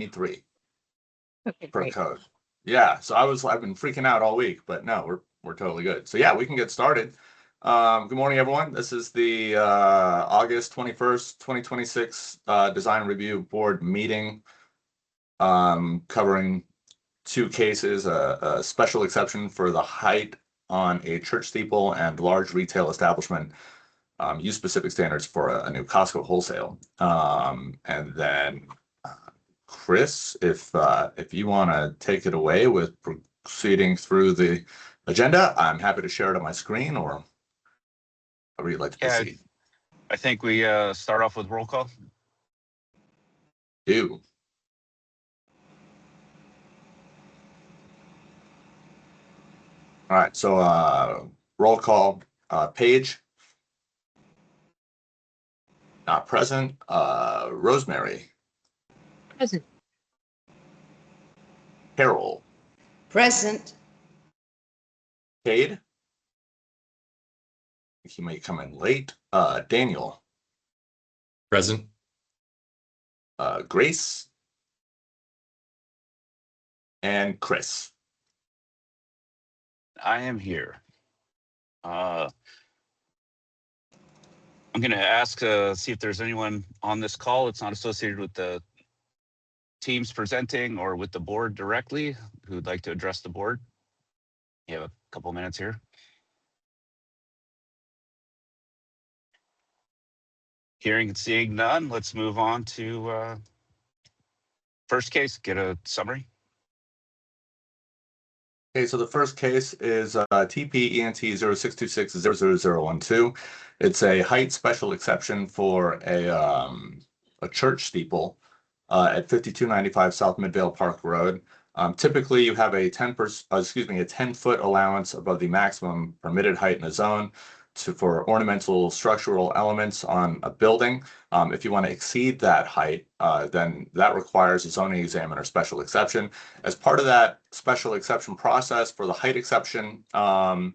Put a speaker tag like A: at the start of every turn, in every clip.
A: need 3
B: Okay,
A: per
B: great.
A: code. Yeah, so I've been freaking out all week, but no, we're totally good. So yeah, we can get started. Good morning, everyone. This is the August 21st, 2026 Design Review Board meeting, covering 2 cases, a special exception for the height on a church steeple and large retail establishment, use specific standards for a new Costco wholesale. And then Chris, if you want to take it away with proceeding through the agenda, I'm happy to share it on my screen, or however you'd like to proceed.
C: I think we start off with roll call.
A: Do. All right, so roll call. Paige. Not present. Rosemary.
B: Present.
A: Carol.
D: Present.
A: Cade. He may come in late. Daniel.
E: Present.
A: Grace. And Chris.
C: I am here. I'm going to ask, see if there's anyone on this call that's not associated with the teams presenting or with the board directly who'd like to address the board. You have a couple minutes here. Hearing and seeing none, let's move on to first case. Get a summary.
A: Okay, so the first case is TP ENT 0626-00012. It's a height special exception for a church steeple at 5295 South Midvale Park Road. Typically, you have a 10-foot allowance above the maximum permitted height in the zone for ornamental structural elements on a building. If you want to exceed that height, then that requires a zoning examiner special exception. As part of that special exception process for the height exception, an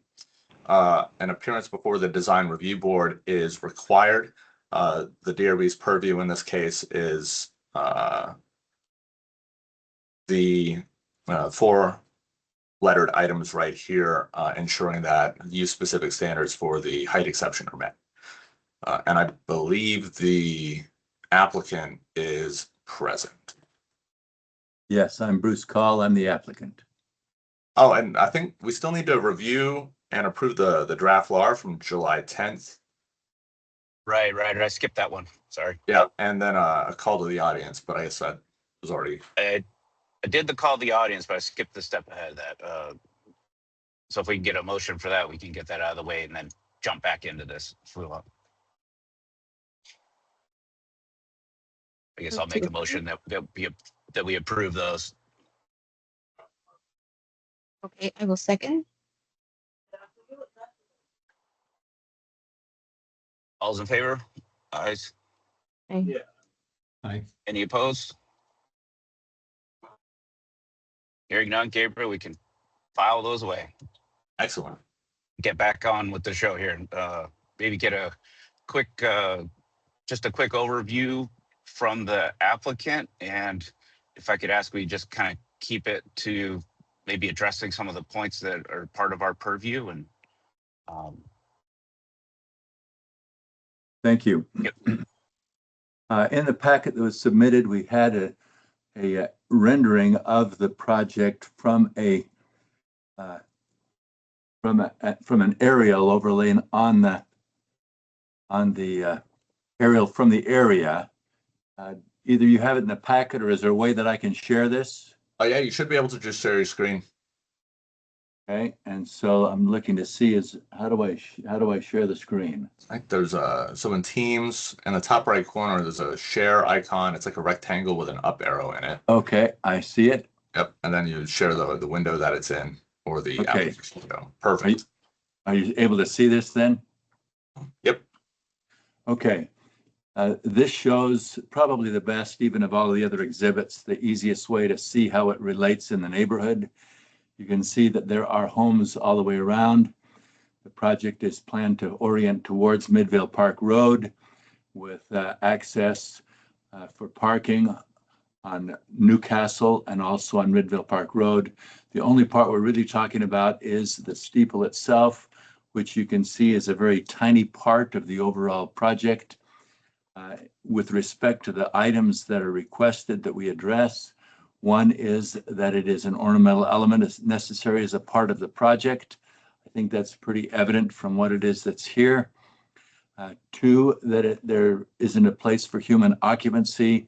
A: appearance before the design review board is required. The DRB's purview in this case is the 4 lettered items right here, ensuring that use specific standards for the height exception are met. And I believe the applicant is present.
F: Yes, I'm Bruce Call. I'm the applicant.
A: Oh, and I think we still need to review and approve the draft law from July 10th.
C: Right. I skipped that one. Sorry.
A: Yeah, and then a call to the audience, but I guess that was already.
C: I did the call to the audience, but I skipped the step ahead of that. So if we can get a motion for that, we can get that out of the way and then jump back into this if we want. I guess I'll make a motion that we approve those.
B: Okay, I will second.
C: All's in favor? Ayes.
B: Okay.
E: Aye.
C: Any opposed? Hearing none, Gabriel, we can file those away.
A: Excellent.
C: Get back on with the show here and maybe get a quick, just a quick overview from the applicant. And if I could ask, we just kind of keep it to maybe addressing some of the points that are part of our purview. And
F: Thank you.
C: Yep.
F: In the packet that was submitted, we had a rendering of the project from an aerial overlaying on the aerial from the area. Either you have it in the packet, or is there a way that I can share this?
A: Oh yeah, you should be able to just share your screen.
F: Okay, and so I'm looking to see how do I share the screen?
A: I think there's so in Teams in the top right corner there's a share icon. It's like a rectangle with an up arrow in it.
F: Okay, I see it.
A: Yep, and then you share the window that it's in, or the
F: Okay.
A: application window. Perfect.
F: Are you able to see this then?
A: Yep.
F: Okay. This shows probably the best, even of all the other exhibits, the easiest way to see how it relates in the neighborhood. You can see that there are homes all the way around. The project is planned to orient towards Midvale Park Road with access for parking on Newcastle and also on Midvale Park Road. The only part we're really talking about is the steeple itself, which you can see is a very tiny part of the overall project. With respect to the items that are requested that we address, one is that it is an ornamental element as necessary as a part of the project. I think that's pretty evident from what it is that's here. Two, that there isn't a place for human occupancy.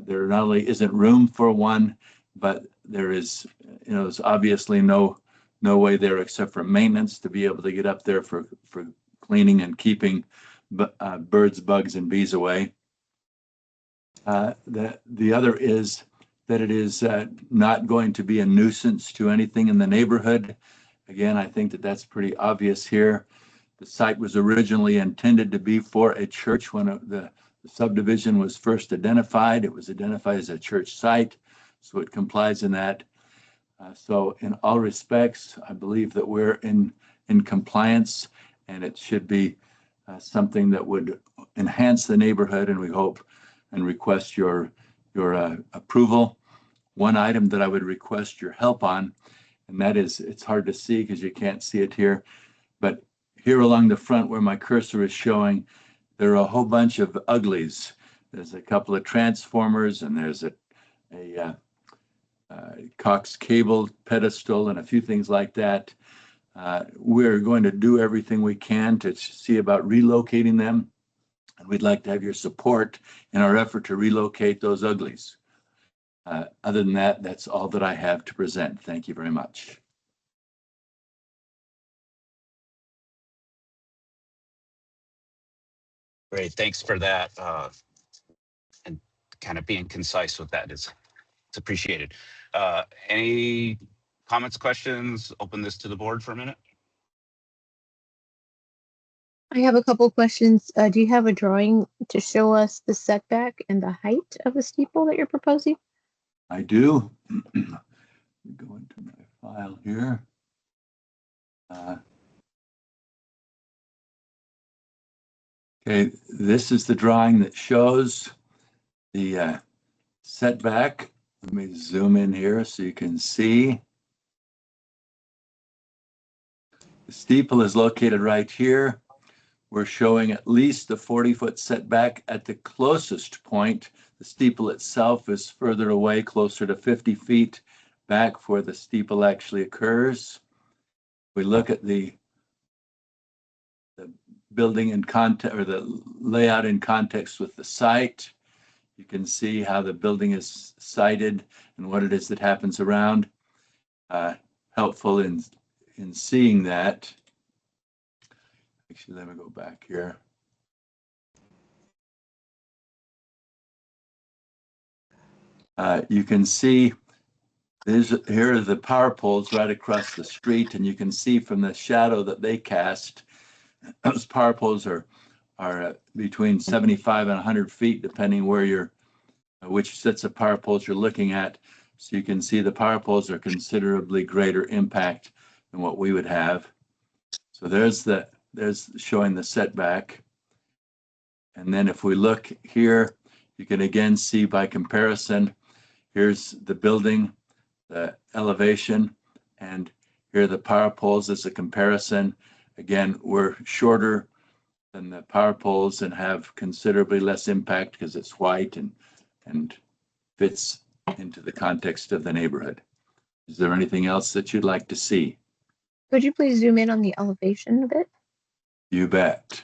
F: There not only isn't room for one, but there is, there's obviously no way there except for maintenance to be able to get up there for cleaning and keeping birds, bugs, and bees away. The other is that it is not going to be a nuisance to anything in the neighborhood. Again, I think that that's pretty obvious here. The site was originally intended to be for a church when the subdivision was first identified. It was identified as a church site, so it complies in that. So in all respects, I believe that we're in compliance, and it should be something that would enhance the neighborhood, and we hope and request your approval. One item that I would request your help on, and that is, it's hard to see because you can't see it here, but here along the front where my cursor is showing, there are a whole bunch of uglies. There's a couple of transformers, and there's a Cox cable pedestal and a few things like that. We're going to do everything we can to see about relocating them, and we'd like to have your support in our effort to relocate those uglies. Other than that, that's all that I have to present. Thank you very much.
C: Great, thanks for that. And kind of being concise with that it's appreciated. Any comments, questions? Open this to the board for a minute.
B: I have a couple questions. Do you have a drawing to show us the setback and the height of the steeple that you're proposing?
F: I do. Go into my file here. Okay, this is the drawing that shows the setback. Let me zoom in here so you can see. The steeple is located right here. We're showing at least a 40-foot setback at the closest point. The steeple itself is further away, closer to 50 feet back where the steeple actually occurs. We look at the building in context, or the layout in context with the site. You can see how the building is sited and what it is that happens around. Helpful in seeing that. Actually, let me go back here. You can see here are the power poles right across the street, and you can see from the shadow that they cast, those power poles are between 75 and 100 feet, depending where which sets of power poles you're looking at. So you can see the power poles are considerably greater impact than what we would have. So there's showing the setback. And then if we look here, you can again see by comparison, here's the building, the elevation, and here are the power poles as a comparison. Again, we're shorter than the power poles and have considerably less impact because it's white and fits into the context of the neighborhood. Is there anything else that you'd like to see?
B: Could you please zoom in on the elevation a bit?
F: You bet.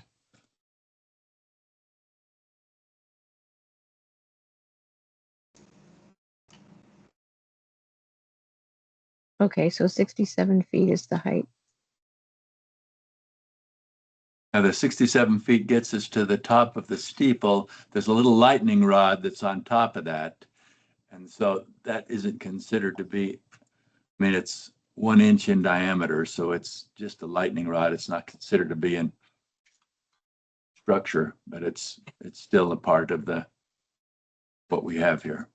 B: Okay, so 67 feet is the height.
F: Now the 67 feet gets us to the top of the steeple. There's a little lightning rod that's on top of that. And so that isn't considered to be, I mean, it's 1 inch in diameter, so it's just a lightning rod. It's not considered to be in structure, but it's still a part of what we have here.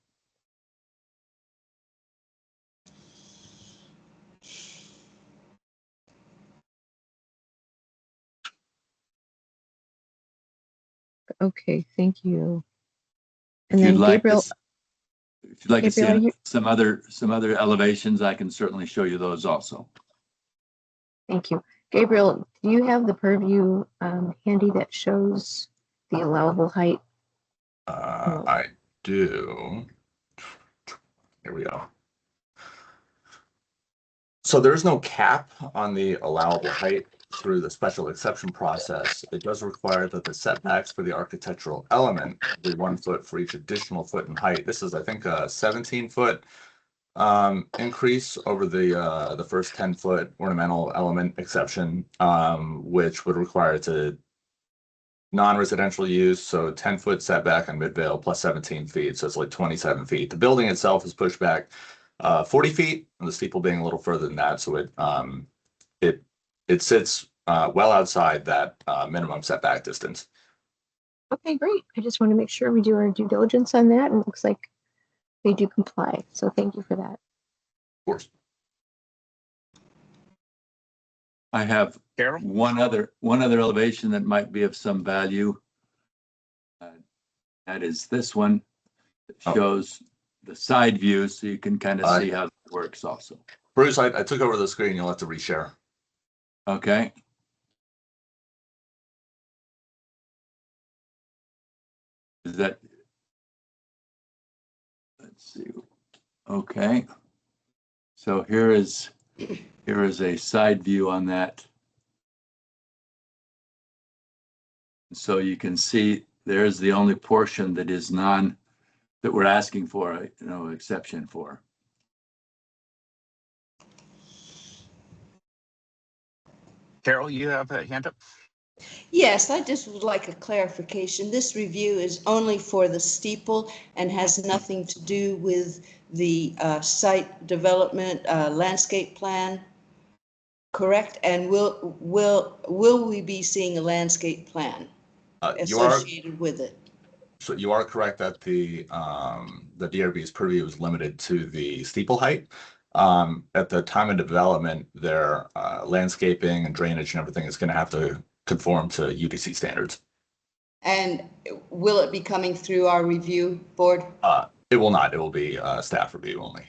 B: Okay, thank you.
F: If
B: And
F: you'd
B: then
F: like
B: Gabriel,
F: this, if you'd like to see
B: Gabriel,
F: some other elevations, I can certainly show you those also.
B: Thank you. Gabriel, do you have the purview handy that shows the allowable height?
A: I do. Here we go. So there's no cap on the allowable height through the special exception process. It does require that the setbacks for the architectural element be 1 foot for each additional foot in height. This is, I think, a 17-foot increase over the first 10-foot ornamental element exception, which would require it to non-residential use, so 10-foot setback on Midvale plus 17 feet, so it's like 27 feet. The building itself is pushed back 40 feet, and the steeple being a little further than that, so it sits well outside that minimum setback distance.
B: Okay, great. I just want to make sure we do our due diligence on that, and it looks like they do comply. So thank you for that.
A: Of course.
F: I have
C: Carol?
F: one other elevation that might be of some value. That is this one that shows the side view, so you can kind of see how it works also.
A: Bruce, I took over the screen. You'll have to reshare.
F: Okay. Is that, let's see. Okay. So here is a side view on that. So you can see there's the only portion that is that we're asking for, exception for.
C: Carol, you have a hand up?
D: Yes, I just would like a clarification. This review is only for the steeple and has nothing to do with the site development landscape plan, correct? And will we be seeing a landscape plan associated with it?
A: So you are correct that the DRB's purview is limited to the steeple height. At the time of development, their landscaping and drainage and everything is going to have to conform to UDC standards.
D: And will it be coming through our review board?
A: It will not. It will be staff review only.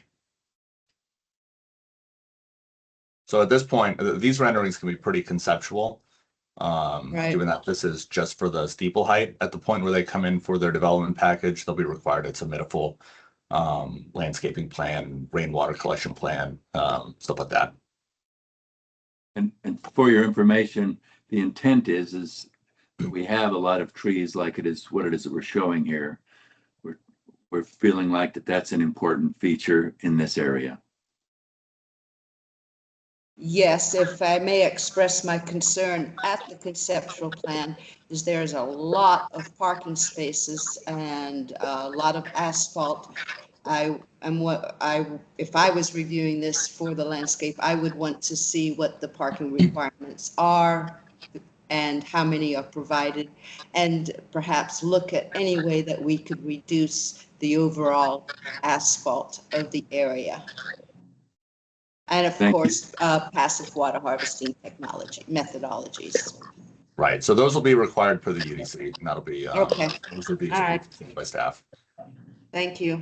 A: So at this point, these renderings can be pretty conceptual, given that this is just for the steeple height. At the point where they come in for their development package, they'll be required to submit a full landscaping plan, rainwater collection plan, stuff like that.
F: And for your information, the intent is that we have a lot of trees like what it is that we're showing here. We're feeling like that's an important feature in this area.
D: Yes, if I may express my concern at the conceptual plan, is there's a lot of parking spaces and a lot of asphalt. If I was reviewing this for the landscape, I would want to see what the parking requirements are and how many are provided, and perhaps look at any way that we could reduce the overall asphalt of the area. And of course, passive water harvesting methodologies.
A: Right. So those will be required per the UDC, and that'll be
D: Okay.
A: Those will be
D: All right.
A: by staff.
D: Thank you.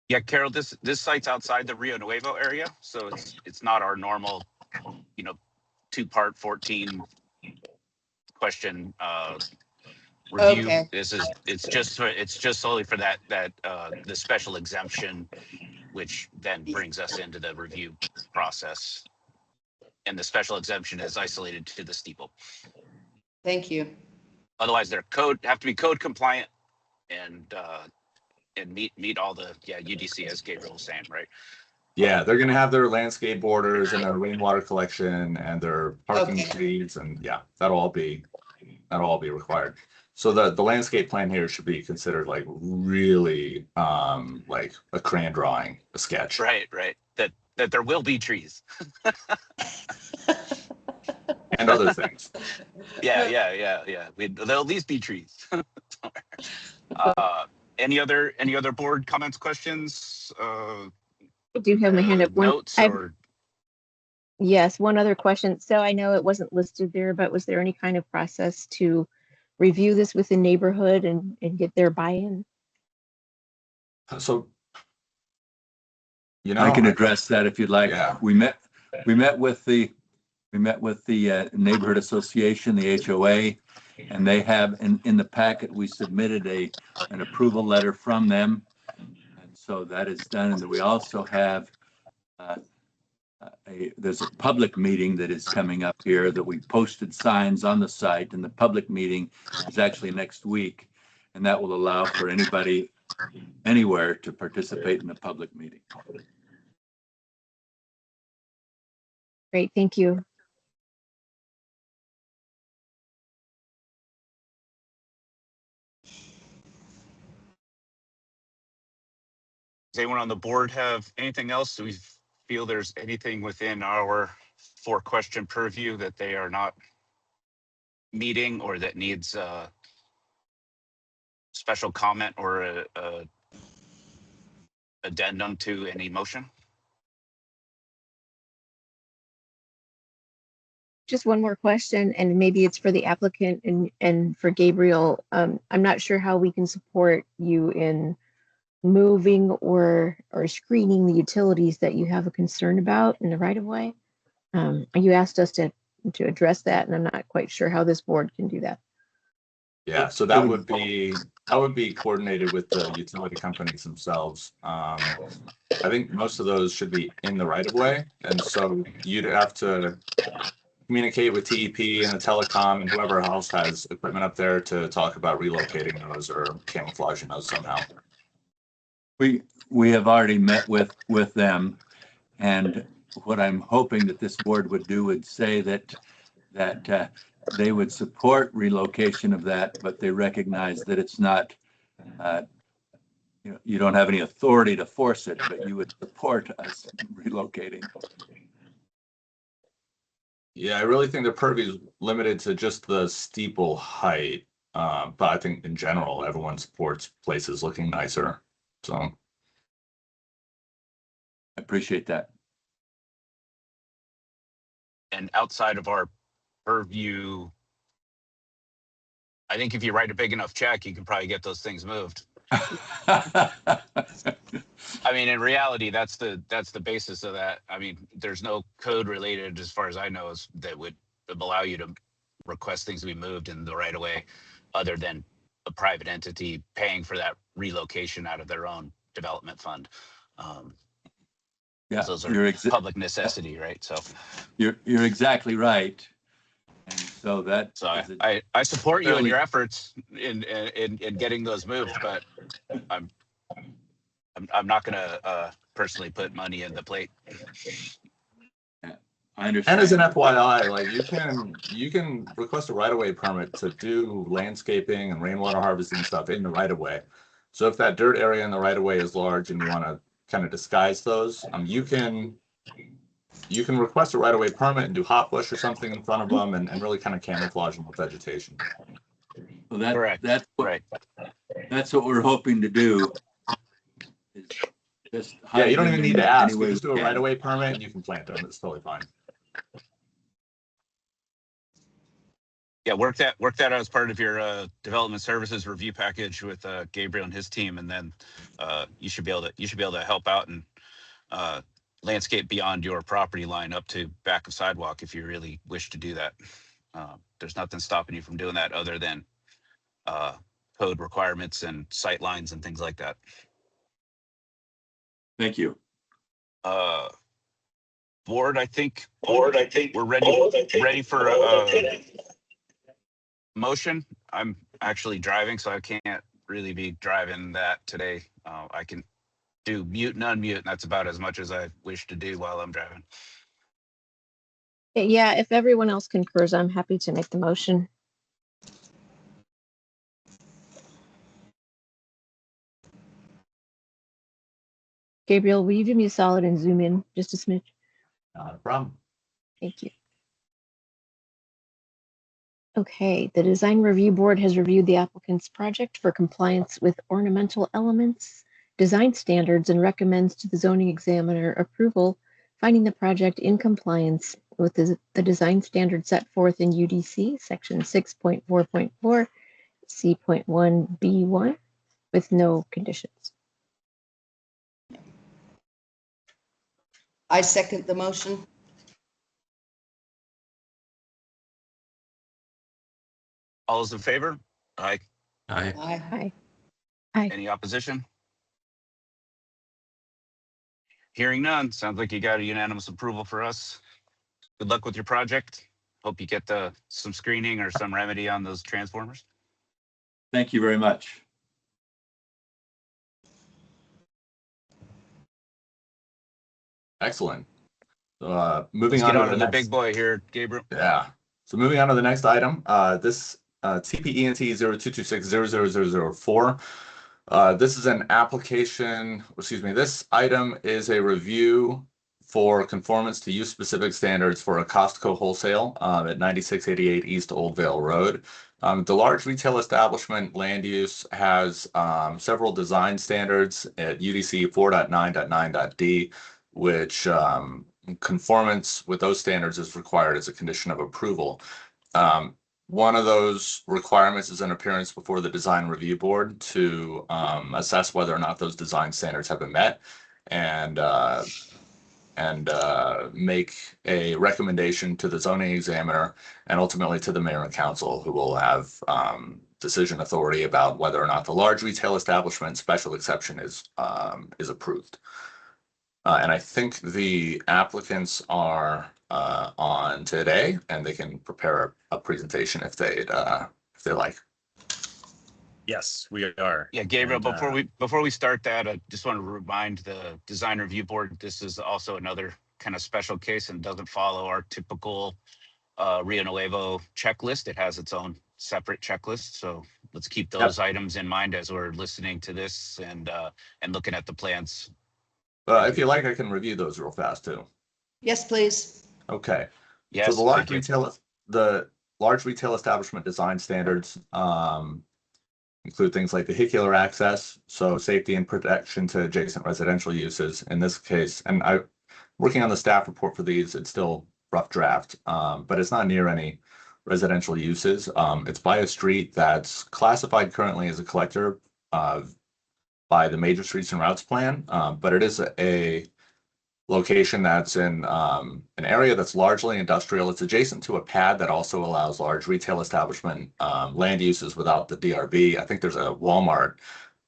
C: Yeah, Carol, this site's outside the Rio Nuevo area, so it's not our normal, 2-part 14 question review.
D: Okay.
C: It's just solely for that the special exemption, which then brings us into the review process. And the special exemption is isolated to the steeple.
D: Thank you.
C: Otherwise, they're have to be code compliant and meet all the UDC, as Gabriel was saying, right?
A: Yeah, they're going to have their landscape borders and their rainwater collection and their parking trees, and yeah, that'll all be required. So the landscape plan here should be considered like really like a crayon drawing, a sketch.
C: Right. That there will be trees.
A: And other things.
C: Yeah. There'll at least be trees. Any other board comments, questions?
B: I do have my hand up.
C: Notes or?
B: Yes, one other question. So I know it wasn't listed there, but was there any kind of process to review this with the neighborhood and get their buy-in?
A: So,
F: I can address that if you'd like.
A: Yeah.
F: We met with the neighborhood association, the HOA, and they have in the packet, we submitted an approval letter from them. And so that is done. And we also have there's a public meeting that is coming up here that we posted signs on the site, and the public meeting is actually next week. And that will allow for anybody anywhere to participate in the public meeting.
B: Great, thank you.
C: Does anyone on the board have anything else? Do we feel there's anything within our 4-question purview that they are not meeting or that needs a special comment or a addendum to any motion?
B: Just one more question, and maybe it's for the applicant and for Gabriel. I'm not sure how we can support you in moving or screening the utilities that you have a concern about in the right of way. You asked us to address that, and I'm not quite sure how this board can do that.
A: Yeah, so that would be coordinated with the utility companies themselves. I think most of those should be in the right of way, and so you'd have to communicate with TEP and the telecom and whoever else has equipment up there to talk about relocating those or camouflaging those somehow.
F: We have already met with them, and what I'm hoping that this board would do would say that they would support relocation of that, but they recognize that it's not, you don't have any authority to force it, but you would support us relocating.
A: Yeah, I really think the purview is limited to just the steeple height. But I think in general, everyone supports places looking nicer. So
F: I appreciate that.
C: And outside of our purview, I think if you write a big enough check, you can probably get those things moved. I mean, in reality, that's the basis of that. I mean, there's no code related, as far as I know, that would allow you to request things to be moved in the right of way, other than a private entity paying for that relocation out of their own development fund.
F: Yeah,
C: those are public necessity, right? So
F: you're exactly right. And so that
C: I support you in your efforts in getting those moved, but I'm not going to personally put money in the plate.
F: Yeah, I understand.
A: And as an FYI, like you can request a right-of-way permit to do landscaping and rainwater harvesting stuff in the right-of-way. So if that dirt area in the right-of-way is large and you want to kind of disguise those, you can request a right-of-way permit and do hot bush or something in front of them and really kind of camouflage them with vegetation.
F: Well,
C: Correct.
F: That's
C: right.
F: That's what we're hoping to do. Is just
A: Yeah, you don't even need to ask. You just do a
F: can.
A: right-of-way permit and you can plant them. It's totally fine.
C: Yeah, work that out as part of your development services review package with Gabriel and his team, and then you should be able to help out and landscape beyond your property line up to back of sidewalk if you really wish to do that. There's nothing stopping you from doing that other than code requirements and sight lines and things like that.
F: Thank you.
C: Board, I think we're ready for a motion. I'm actually driving, so I can't really be driving that today. I can do mute and unmute, and that's about as much as I wish to do while I'm driving.
B: Yeah, if everyone else concurs, I'm happy to make the motion. Gabriel, will you do me a solid and zoom in just a smidge?
A: Not a problem.
B: Thank you. Okay, the Design Review Board has reviewed the applicant's project for compliance with ornamental elements, design standards, and recommends to the zoning examiner approval, finding the project in compliance with the design standards set forth in UDC section 6.4.4 C.1 B1 with no conditions.
D: I second the motion.
C: All those in favor? Aye.
E: Aye.
D: Aye.
B: Hi.
C: Any opposition? Hearing none, sounds like you got a unanimous approval for us. Good luck with your project. Hope you get some screening or some remedy on those transformers.
F: Thank you very much.
A: Excellent. Moving
C: Let's get
A: on
C: on
A: to
C: to
A: the
C: the
A: next.
C: big boy here, Gabriel.
A: Yeah. So moving on to the next item, this TPENT 0226000004. This is an application, excuse me, this item is a review for conformance to use specific standards for a Costco wholesale at 9688 East Old Vale Road. The large retail establishment land use has several design standards at UDC 4.9.9.d, which conformance with those standards is required as a condition of approval. One of those requirements is an appearance before the design review board to assess whether or not those design standards have been met and make a recommendation to the zoning examiner and ultimately to the mayor and council, who will have decision authority about whether or not the large retail establishment special exception is approved. And I think the applicants are on today, and they can prepare a presentation if they like.
G: Yes, we are.
C: Yeah, Gabriel,
G: And,
C: before we start that, I just want to remind the design review board, this is also another kind of special case and doesn't follow our typical Rio Nuevo checklist. It has its own separate checklist. So let's keep those items in mind as we're listening to this and looking at the plans.
A: If you like, I can review those real fast too.
D: Yes, please.
A: Okay.
C: Yes,
A: So
C: thank you.
A: the large retail establishment design standards include things like vehicular access, so safety and protection to adjacent residential uses. In this case, and I'm working on the staff report for these, it's still rough draft, but it's not near any residential uses. It's by a street that's classified currently as a collector by the major streets and routes plan, but it is a location that's in an area that's largely industrial. It's adjacent to a pad that also allows large retail establishment land uses without the DRB. I think there's a Walmart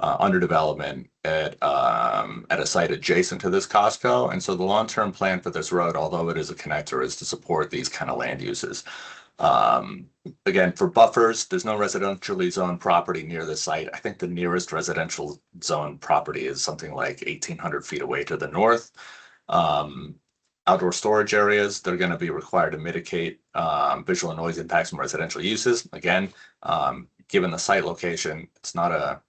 A: under development at a site adjacent to this Costco. And so the long-term plan for this road, although it is a connector, is to support these kind of land uses. Again, for buffers, there's no residentially zoned property near the site. I think the nearest residential zone property is something like 1,800 feet away to the north. Outdoor storage areas, they're going to be required to mitigate visual and noise impacts from residential uses. Again, given the site location, it's not a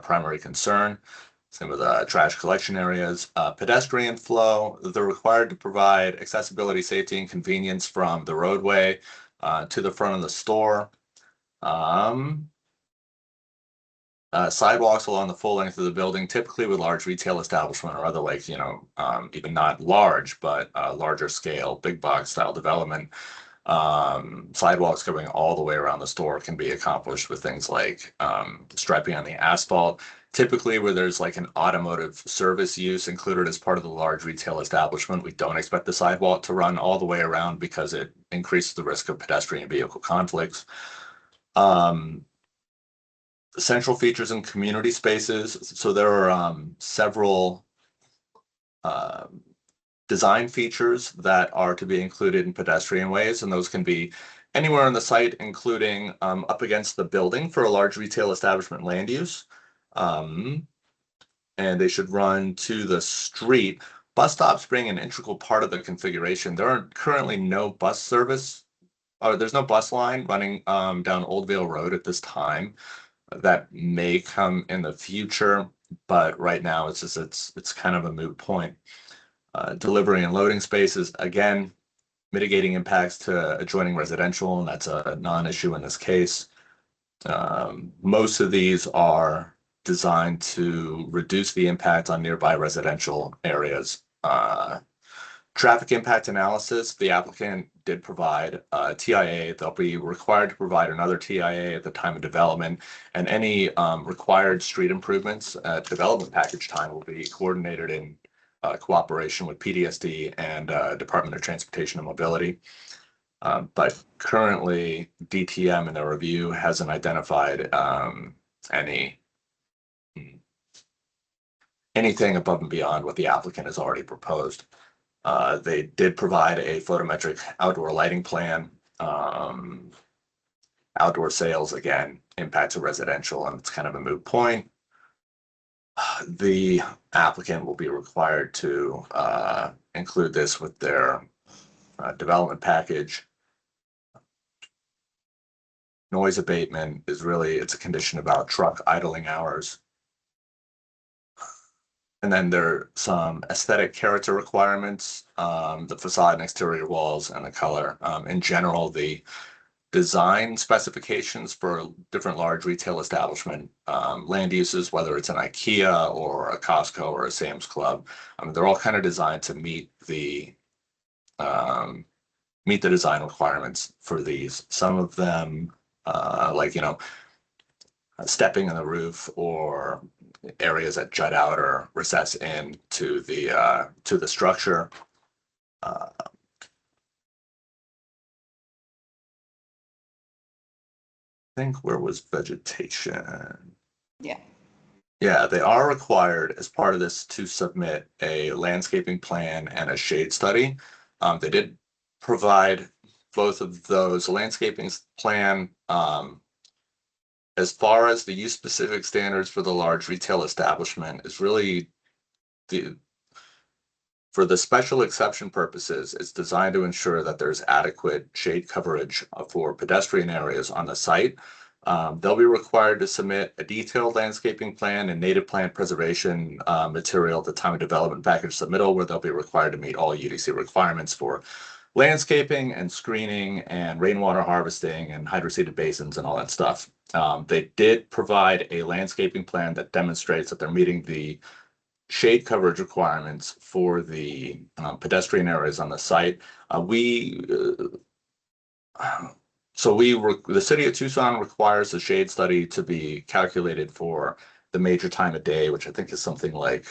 A: primary concern. Same with trash collection areas. Pedestrian flow, they're required to provide accessibility, safety, and convenience from the roadway to the front of the store. Sidewalks along the full length of the building, typically with large retail establishment or other like, even not large, but larger scale, big box style development. Sidewalks going all the way around the store can be accomplished with things like striping on the asphalt. Typically where there's like an automotive service use included as part of the large retail establishment, we don't expect the sidewalk to run all the way around because it increases the risk of pedestrian vehicle conflicts. Central features and community spaces. So there are several design features that are to be included in pedestrian ways, and those can be anywhere on the site, including up against the building for a large retail establishment land use. And they should run to the street. Bus stops being an integral part of the configuration. There are currently no bus service, or there's no bus line running down Old Vale Road at this time. That may come in the future, but right now it's kind of a moot point. Delivery and loading spaces, again, mitigating impacts to adjoining residential, and that's a non-issue in this case. Most of these are designed to reduce the impact on nearby residential areas. Traffic impact analysis, the applicant did provide a TIA. They'll be required to provide another TIA at the time of development, and any required street improvements at development package time will be coordinated in cooperation with PDSD and Department of Transportation and Mobility. But currently, DTM in the review hasn't identified anything above and beyond what the applicant has already proposed. They did provide a photometric outdoor lighting plan. Outdoor sales, again, impact to residential, and it's kind of a moot point. The applicant will be required to include this with their development package. Noise abatement is really, it's a condition about truck idling hours. And then there are some aesthetic character requirements, the facade and exterior walls and the color. In general, the design specifications for different large retail establishment land uses, whether it's an IKEA or a Costco or a Sam's Club, they're all kind of designed to meet the design requirements for these. Some of them, like, you know, stepping on the roof or areas that jut out or recess into the structure. I think where was vegetation?
D: Yeah.
A: Yeah, they are required as part of this to submit a landscaping plan and a shade study. They did provide both of those. Landscaping plan, as far as the use specific standards for the large retail establishment, is really for the special exception purposes, it's designed to ensure that there's adequate shade coverage for pedestrian areas on the site. They'll be required to submit a detailed landscaping plan and native plant preservation material at the time of development package submittal, where they'll be required to meet all UDC requirements for landscaping and screening and rainwater harvesting and hydroseeded basins and all that stuff. They did provide a landscaping plan that demonstrates that they're meeting the shade coverage requirements for the pedestrian areas on the site. The city of Tucson requires the shade study to be calculated for the major time of day, which I think is something like,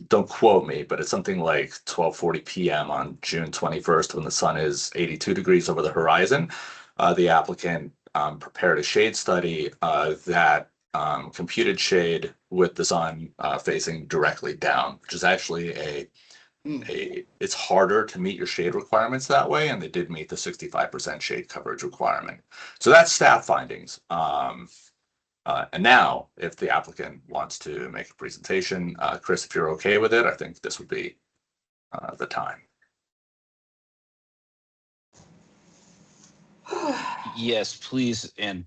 A: don't quote me, but it's something like 12:40 p.m. on June 21st when the sun is 82 degrees over the horizon. The applicant prepared a shade study that computed shade with the sun facing directly down, which is actually it's harder to meet your shade requirements that way, and they did meet the 65% shade coverage requirement. So that's staff findings. And now, if the applicant wants to make a presentation, Chris, if you're okay with it, I think this would be the time.
C: Yes, please. And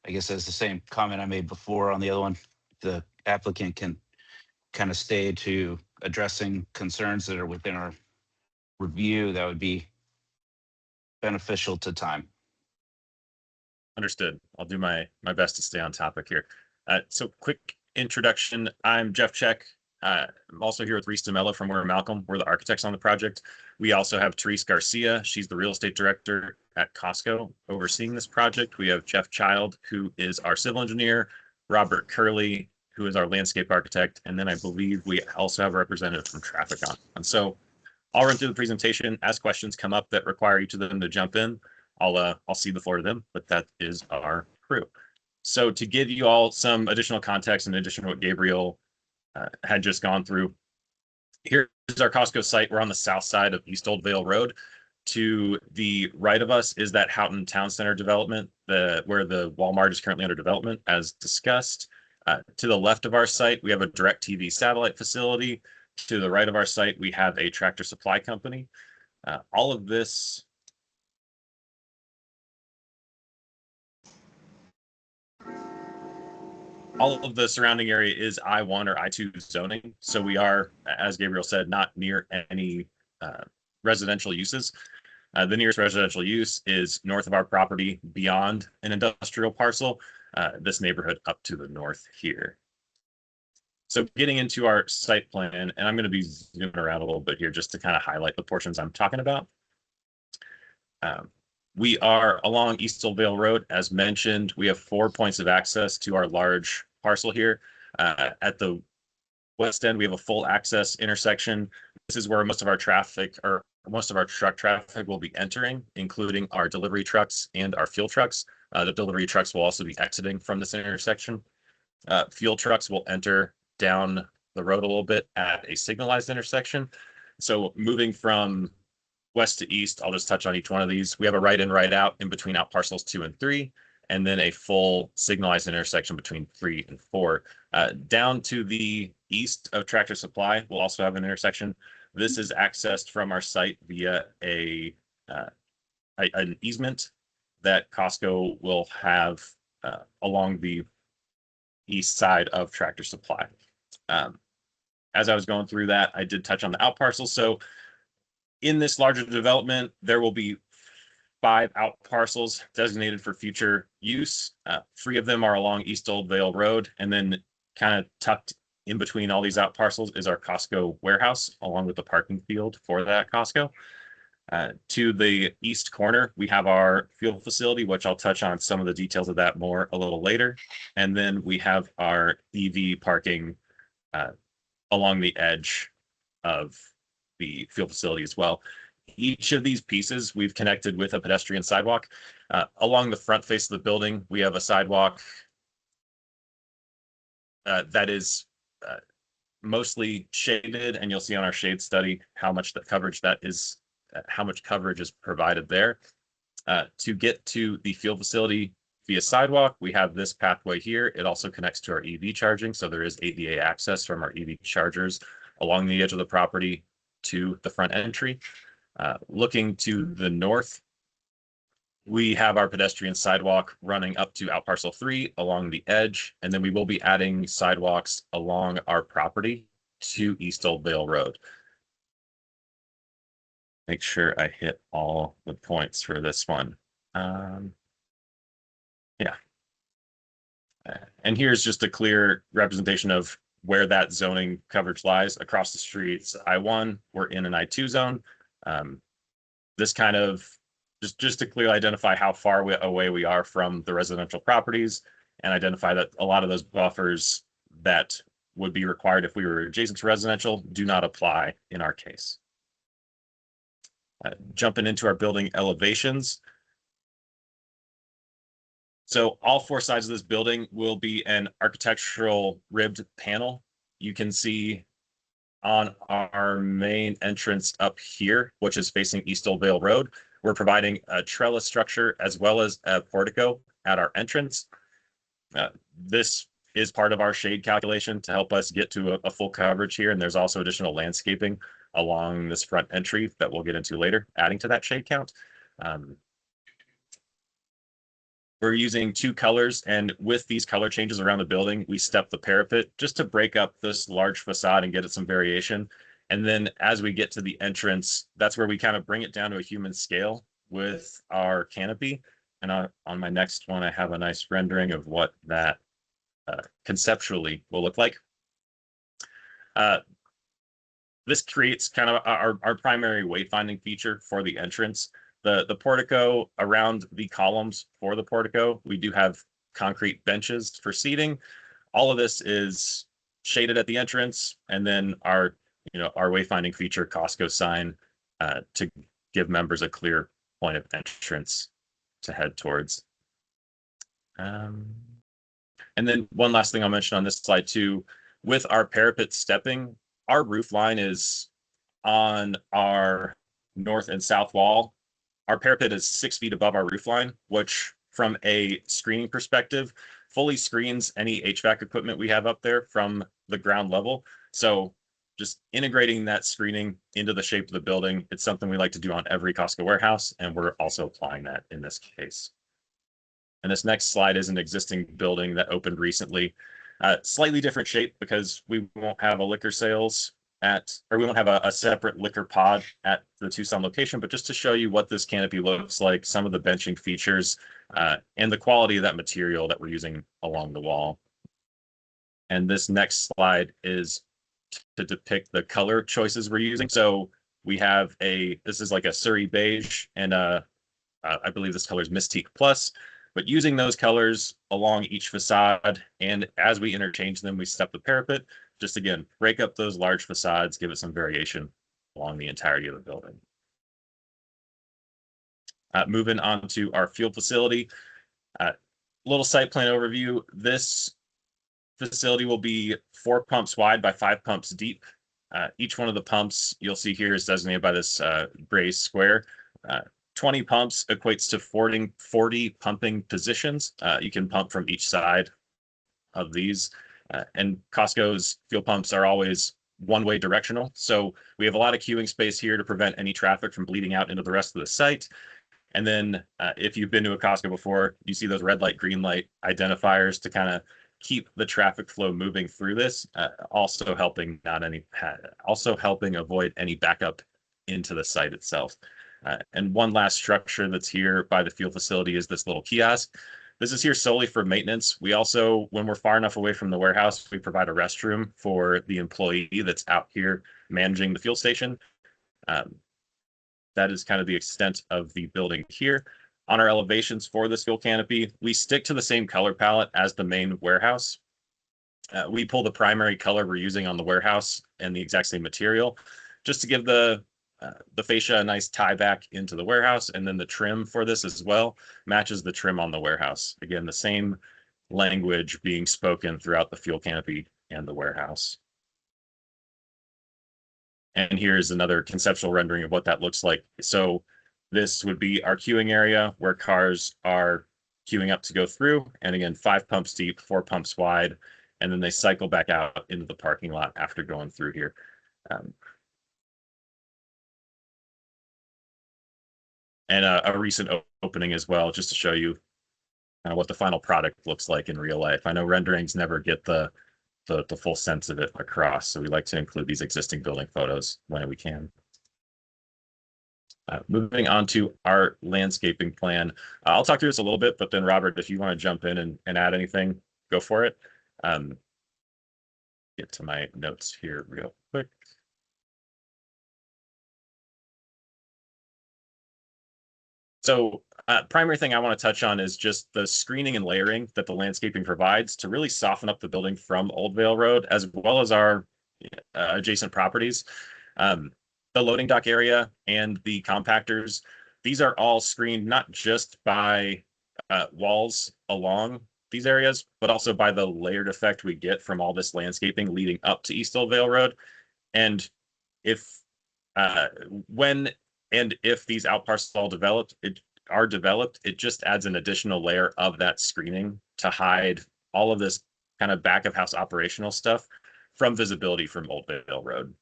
C: I guess that's the same comment I made before on the other one. The applicant can kind of stay to addressing concerns that are within our review. That would be beneficial to time.
G: Understood. I'll do my best to stay on topic here. So quick introduction. I'm Jeff Check. I'm also here with Reese DeMello from Where Malcolm. We're the architects on the project. We also have Therese Garcia. She's the real estate director at Costco overseeing this project. We have Jeff Child, who is our civil engineer, Robert Curley, who is our landscape architect, and then I believe we also have a representative from traffic on. And so I'll run through the presentation. As questions come up that require each of them to jump in, I'll cede the floor to them, but that is our crew. So to give you all some additional context in addition to what Gabriel had just gone through, here's our Costco site. We're on the south side of East Old Vale Road. To the right of us is that Houghton Town Center development, where the Walmart is currently under development, as discussed. To the left of our site, we have a DirecTV satellite facility. To the right of our site, we have a Tractor Supply Company. All of the surrounding area is I-1 or I-2 zoning. So we are, as Gabriel said, not near any residential uses. The nearest residential use is north of our property beyond an industrial parcel, this neighborhood up to the north here. So getting into our site plan, and I'm going to be zooming around a little bit here just to kind of highlight the portions I'm talking about. We are along East Old Vale Road. As mentioned, we have 4 points of access to our large parcel here. At the west end, we have a full access intersection. This is where most of our traffic, or most of our truck traffic, will be entering, including our delivery trucks and our fuel trucks. The delivery trucks will also be exiting from this intersection. Fuel trucks will enter down the road a little bit at a signalized intersection. So moving from west to east, I'll just touch on each one of these. We have a right in, right out in between out parcels 2 and 3, and then a full signalized intersection between 3 and 4. Down to the east of Tractor Supply, we'll also have an intersection. This is accessed from our site via an easement that Costco will have along the east side of Tractor Supply. As I was going through that, I did touch on the out parcels. So in this larger development, there will be 5 out parcels designated for future use. 3 of them are along East Old Vale Road, and then kind of tucked in between all these out parcels is our Costco warehouse, along with the parking field for that Costco. To the east corner, we have our fuel facility, which I'll touch on some of the details of that more a little later. And then we have our EV parking along the edge of the fuel facility as well. Each of these pieces we've connected with a pedestrian sidewalk. Along the front face of the building, we have a sidewalk that is mostly shaded, and you'll see on our shade study how much coverage is provided there. To get to the fuel facility via sidewalk, we have this pathway here. It also connects to our EV charging, so there is ADA access from our EV chargers along the edge of the property to the front entry. Looking to the north, we have our pedestrian sidewalk running up to out parcel 3 along the edge, and then we will be adding sidewalks along our property to East Old Vale Road. Make sure I hit all the points for this one. Yeah. And here's just a clear representation of where that zoning coverage lies across the streets. I-1, we're in an I-2 zone. This kind of just to clearly identify how far away we are from the residential properties, and identify that a lot of those buffers that would be required if we were adjacent to residential do not apply in our case. Jumping into our building elevations. So all 4 sides of this building will be an architectural ribbed panel. You can see on our main entrance up here, which is facing East Old Vale Road, we're providing a trellis structure as well as a portico at our entrance. This is part of our shade calculation to help us get to a full coverage here. And there's also additional landscaping along this front entry that we'll get into later, adding to that shade count. We're using 2 colors, and with these color changes around the building, we step the parapet just to break up this large facade and get it some variation. And then as we get to the entrance, that's where we kind of bring it down to a human scale with our canopy. And on my next one, I have a nice rendering of what that conceptually will look like. This creates kind of our primary wayfinding feature for the entrance. The portico, around the columns for the portico, we do have concrete benches for seating. All of this is shaded at the entrance, and then our wayfinding feature Costco sign to give members a clear point of entrance to head towards. And then one last thing I'll mention on this slide too, with our parapet stepping, our roof line is on our north and south wall. Our parapet is 6 feet above our roof line, which from a screening perspective, fully screens any HVAC equipment we have up there from the ground level. So just integrating that screening into the shape of the building, it's something we like to do on every Costco warehouse, and we're also applying that in this case. And this next slide is an existing building that opened recently. Slightly different shape because we won't have a liquor sales we won't have a separate liquor pod at the Tucson location, but just to show you what this canopy looks like, some of the benching features, and the quality of that material that we're using along the wall. And this next slide is to depict the color choices we're using. So we have this is like a Surrey beige, and I believe this color is Mystique Plus. But using those colors along each facade, and as we interchange them, we step the parapet, just again, break up those large facades, give it some variation along the entirety of the building. Moving on to our field facility, little site plan overview. This facility will be 4 pumps wide by 5 pumps deep. Each one of the pumps you'll see here is designated by this gray square. 20 pumps equates to 40 pumping positions. You can pump from each side of these. And Costco's fuel pumps are always one-way directional. So we have a lot of queuing space here to prevent any traffic from bleeding out into the rest of the site. And then if you've been to a Costco before, you see those red light, green light identifiers to kind of keep the traffic flow moving through this, also helping avoid any backup into the site itself. And one last structure that's here by the fuel facility is this little kiosk. This is here solely for maintenance. We also, when we're far enough away from the warehouse, we provide a restroom for the employee that's out here managing the fuel station. That is kind of the extent of the building here. On our elevations for this fuel canopy, we stick to the same color palette as the main warehouse. We pull the primary color we're using on the warehouse and the exact same material, just to give the fascia a nice tie back into the warehouse. And then the trim for this as well matches the trim on the warehouse. Again, the same language being spoken throughout the fuel canopy and the warehouse. And here's another conceptual rendering of what that looks like. So this would be our queuing area where cars are queuing up to go through. And again, 5 pumps deep, 4 pumps wide, and then they cycle back out into the parking lot after going through here. And a recent opening as well, just to show you what the final product looks like in real life. I know renderings never get the full sense of it across, so we like to include these existing building photos when we can. Moving on to our landscaping plan. I'll talk through this a little bit, but then Robert, if you want to jump in and add anything, go for it. Get to my notes here real quick. So primary thing I want to touch on is just the screening and layering that the landscaping provides to really soften up the building from Old Vale Road, as well as our adjacent properties. The loading dock area and the compactors, these are all screened not just by walls along these areas, but also by the layered effect we get from all this landscaping leading up to East Old Vale Road. And if when and if these outparcels are developed, it just adds an additional layer of that screening to hide all of this kind of back of house operational stuff from visibility from Old Vale Road.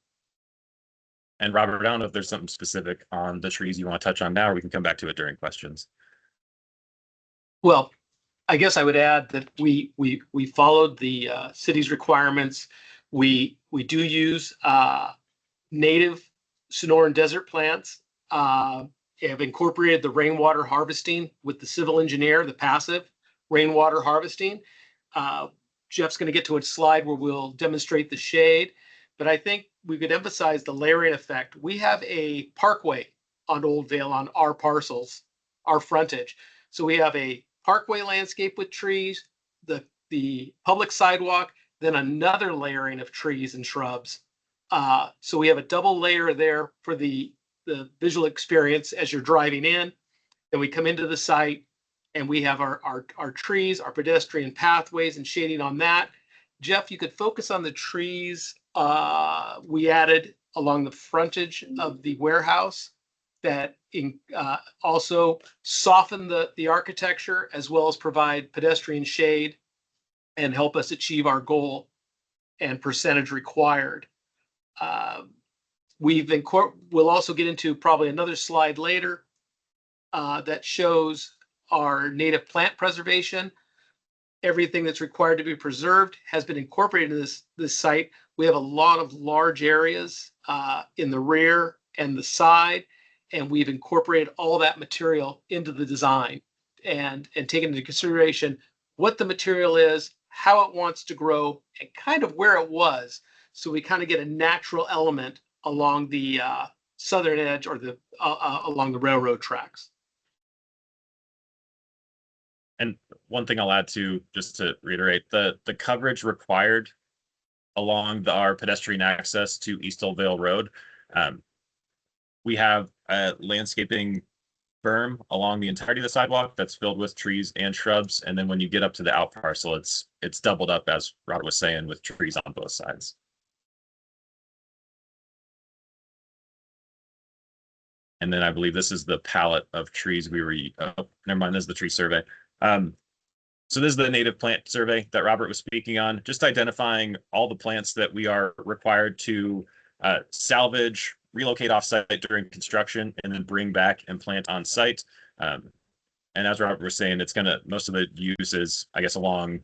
G: And Robert, I don't know if there's something specific on the trees you want to touch on now, or we can come back to it during questions.
H: Well, I guess I would add that we followed the city's requirements. We do use native Sonoran desert plants. Have incorporated the rainwater harvesting with the civil engineer, the passive rainwater harvesting. Jeff's going to get to a slide where we'll demonstrate the shade, but I think we could emphasize the layering effect. We have a parkway on Old Vale on our parcels, our frontage. So we have a parkway landscape with trees, the public sidewalk, then another layering of trees and shrubs. So we have a double layer there for the visual experience as you're driving in. Then we come into the site and we have our trees, our pedestrian pathways and shading on that. Jeff, you could focus on the trees we added along the frontage of the warehouse that also soften the architecture as well as provide pedestrian shade and help us achieve our goal and percentage required. We'll also get into probably another slide later that shows our native plant preservation. Everything that's required to be preserved has been incorporated in this site. We have a lot of large areas in the rear and the side, and we've incorporated all that material into the design and taken into consideration what the material is, how it wants to grow, and kind of where it was. So we kind of get a natural element along the southern edge or along the railroad tracks.
G: one thing I'll add to, just to reiterate, the coverage required along our pedestrian access to Eastville Vale Road. We have a landscaping berm along the entirety of the sidewalk that's filled with trees and shrubs. And then when you get up to the out parcel, it's doubled up, as Robert was saying, with trees on both sides. And then I believe this is the palette of trees we were, oh, never mind, this is the tree survey. So this is the native plant survey that Robert was speaking on, just identifying all the plants that we are required to salvage, relocate offsite during construction, and then bring back and plant on site. And as Robert was saying, it's gonna, most of the use is, I guess, along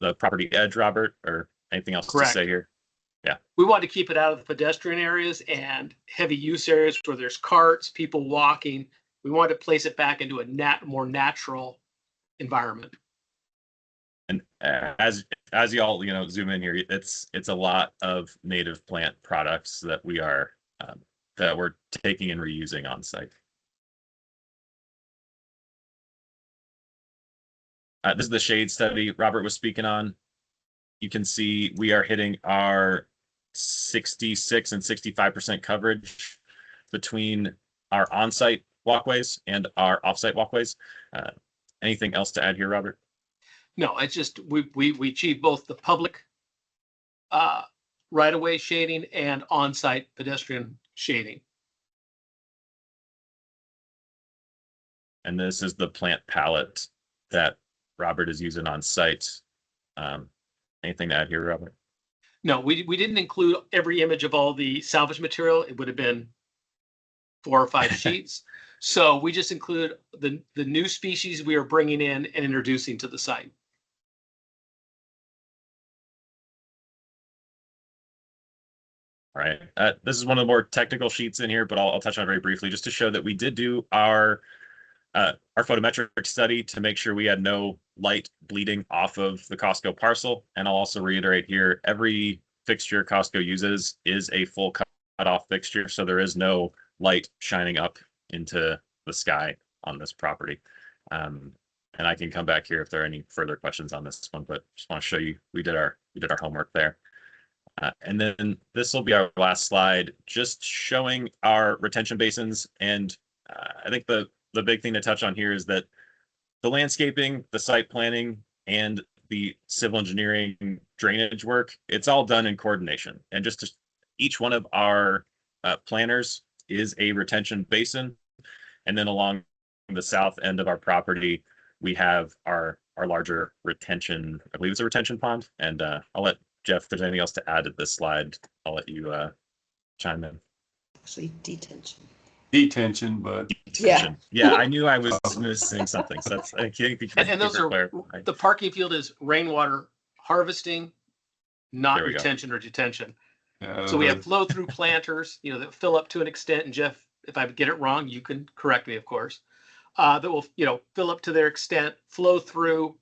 G: the property edge, Robert, or anything else
H: Correct.
G: to say here? Yeah.
H: We want to keep it out of the pedestrian areas and heavy use areas where there's carts, people walking. We want to place it back into a more natural environment.
G: And as y'all, zoom in here, it's a lot of native plant products that we are that we're taking and reusing on site. This is the shade study Robert was speaking on. You can see we are hitting our 66 and 65% coverage between our on-site walkways and our off-site walkways. Anything else to add here, Robert?
H: No, it's just we achieve both the public right-of-way shading and on-site pedestrian shading.
G: And this is the plant palette that Robert is using on site. Anything to add here, Robert?
H: No, we didn't include every image of all the salvage material. It would have been 4 or 5 sheets. So we just include the new species we are bringing in and introducing to the site.
G: All right. This is one of the more technical sheets in here, but I'll touch on it very briefly just to show that we did do our photometric study to make sure we had no light bleeding off of the Costco parcel. And I'll also reiterate here, every fixture Costco uses is a full cut-off fixture, so there is no light shining up into the sky on this property. And I can come back here if there are any further questions on this one, but just want to show you we did our homework there. And then this will be our last slide, just showing our retention basins. And I think the big thing to touch on here is that the landscaping, the site planning, and the civil engineering drainage work, it's all done in coordination. And just each one of our planners is a retention basin. And then along the south end of our property, we have our larger retention, I believe it's a retention pond. And I'll let Jeff, if there's anything else to add to this slide, I'll let you chime in.
D: Actually, detention.
I: Detention, but
G: Detention. Yeah, I knew I was missing something. So that's, I can't
H: And those are the parking field is rainwater harvesting, not retention or detention. So we have flow through planters, that fill up to an extent. And Jeff, if I get it wrong, you can correct me, of course. That will, fill up to their extent, flow through,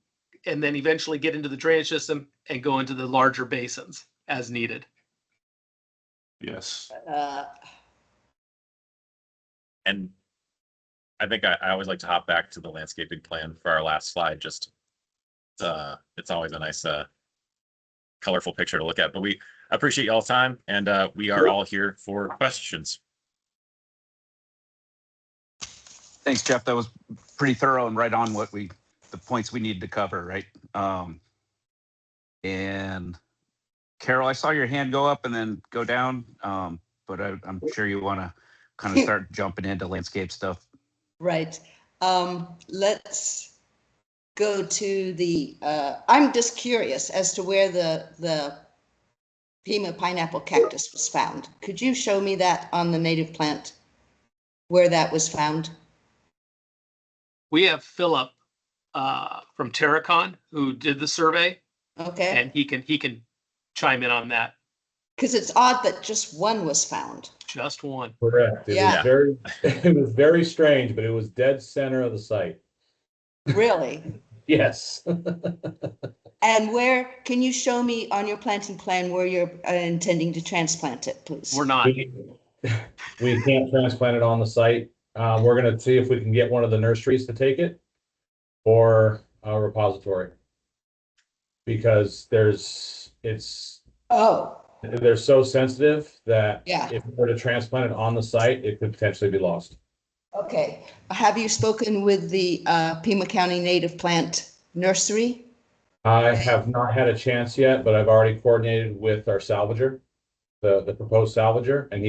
H: and then eventually get into the drainage system and go into the larger basins as needed.
I: yes.
G: And I think I always like to hop back to the landscaping plan for our last slide. Just it's always a nice colorful picture to look at. But we appreciate y'all's time, and we are all here for questions.
C: Thanks, Jeff. That was pretty thorough and right on the points we needed to cover, right? And Carol, I saw your hand go up and then go down, but I'm sure you want to kind of start jumping into landscape stuff.
D: Right. Let's go to the, I'm just curious as to where the Pima pineapple cactus was found. Could you show me that on the native plant, where that was found?
H: We have Philip from Terracon who did the survey.
D: Okay.
H: And he can chime in on that.
D: Because it's odd that just one was found.
H: Just one.
J: Correct. It was very strange, but it was dead center of the site.
D: Really?
J: Yes.
D: And where, can you show me on your planting plan where you're intending to transplant it, please?
H: We're not.
J: We can't transplant it on the site. We're going to see if we can get one of the nurseries to take it, or repository. Because
D: Oh,
J: they're so sensitive that
D: yeah.
J: if we were to transplant it on the site, it could potentially be lost.
D: Okay. Have you spoken with the Pima County Native Plant Nursery?
J: I have not had a chance yet, but I've already coordinated with our salvager, the proposed salvager, and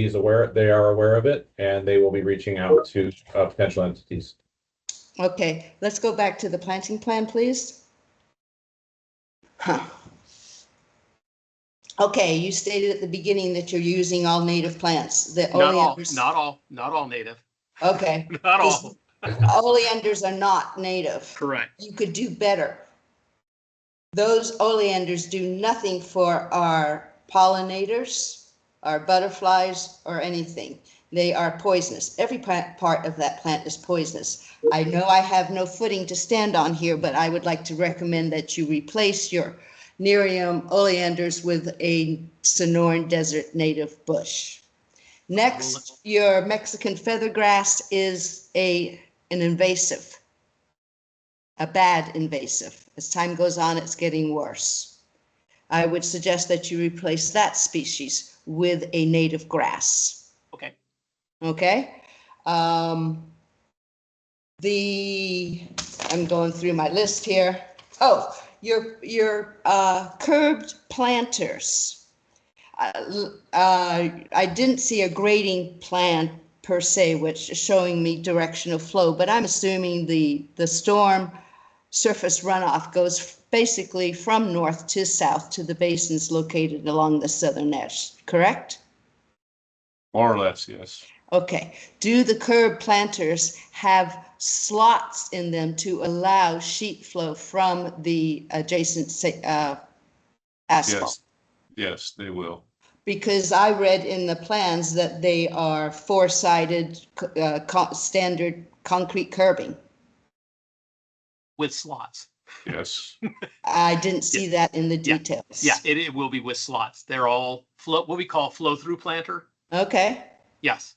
J: they are aware of it, and they will be reaching out to potential entities.
D: Okay, let's go back to the planting plan, please. Huh. Okay, you stated at the beginning that you're using all native plants. The
H: Not all,
D: oleanders.
H: not all native.
D: Okay.
H: Not all.
D: Oleanders are not native.
H: Correct.
D: You could do better. Those oleanders do nothing for our pollinators, our butterflies, or anything. They are poisonous. Every part of that plant is poisonous. I know I have no footing to stand on here, but I would like to recommend that you replace your Nerium oleanders with a Sonoran Desert native bush. Next, your Mexican feathergrass is an invasive, a bad invasive. As time goes on, it's getting worse. I would suggest that you replace that species with a native grass.
H: Okay.
D: Okay. I'm going through my list here. Oh, your curbed planters. I didn't see a grading plan per se, which is showing me direction of flow, but I'm assuming the storm surface runoff goes basically from north to south to the basins located along the southern edge, correct?
I: More or less, yes.
D: Okay. Do the curb planters have slots in them to allow sheet flow from the adjacent asphalt?
I: Yes, they will.
D: Because I read in the plans that they are four-sided standard concrete curbing.
H: With slots.
I: Yes.
D: I didn't see that in the details.
H: Yeah, it will be with slots. They're all what we call flow-through planter.
D: Okay.
H: Yes.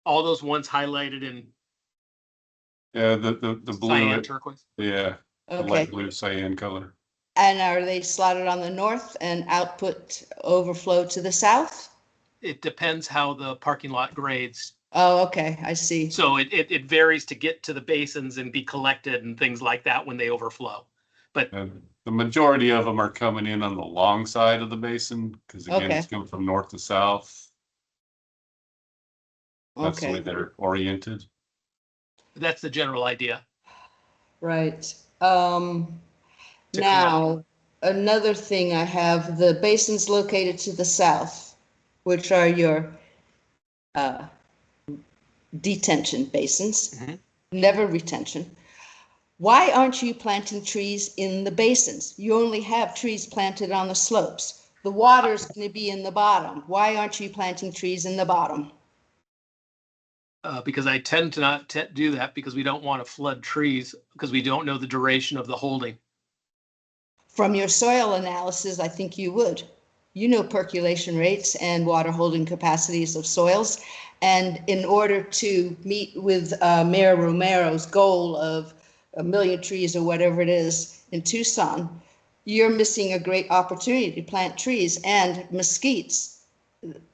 H: All those ones highlighted in
I: Yeah, the blue.
H: cyan turquoise.
I: Yeah. The
D: Okay.
I: light blue cyan color.
D: And are they slotted on the north and output overflow to the south?
H: It depends how the parking lot grades.
D: Oh, okay, I see.
H: So it varies to get to the basins and be collected and things like that when they overflow. But
I: The majority of them are coming in on the long side of the basin because again,
D: Okay.
I: it's coming from north to south. That's the way
D: Okay,
I: they're oriented.
H: that's the general idea.
D: right.
H: To
D: Now, another thing I have, the basins located to the south, which are your detention basins,
H: Mhm.
D: never retention. Why aren't you planting trees in the basins? You only have trees planted on the slopes. The water's going to be in the bottom. Why aren't you planting trees in the bottom?
H: Because I tend to not do that because we don't want to flood trees because we don't know the duration of the holding.
D: From your soil analysis, I think you would. You know percolation rates and water holding capacities of soils. And in order to meet with Mayor Romero's goal of 1 million trees or whatever it is in Tucson, you're missing a great opportunity to plant trees. And mesquites,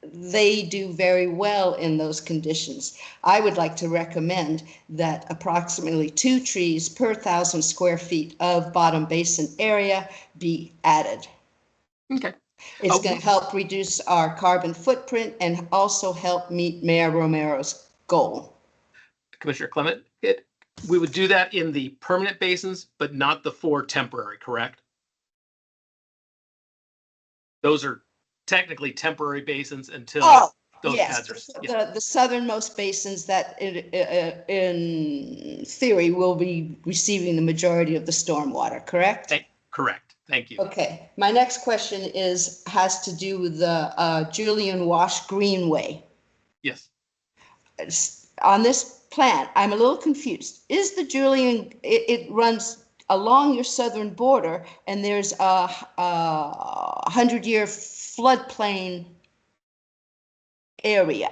D: they do very well in those conditions. I would like to recommend that approximately 2 trees per 1,000 square feet of bottom basin area be added.
H: Okay.
D: It's going to help reduce our carbon footprint and also help meet Mayor Romero's goal.
H: Commissioner Clement, we would do that in the permanent basins, but not the 4 temporary, correct? Those are technically temporary basins until those pads are.
D: The southernmost basins that in theory will be receiving the majority of the stormwater, correct?
H: Correct. Thank you.
D: Okay. My next question has to do with the Julian Wash Greenway.
H: Yes.
D: On this plan, I'm a little confused. Is the Julian, it runs along your southern border and there's a 100-year floodplain area.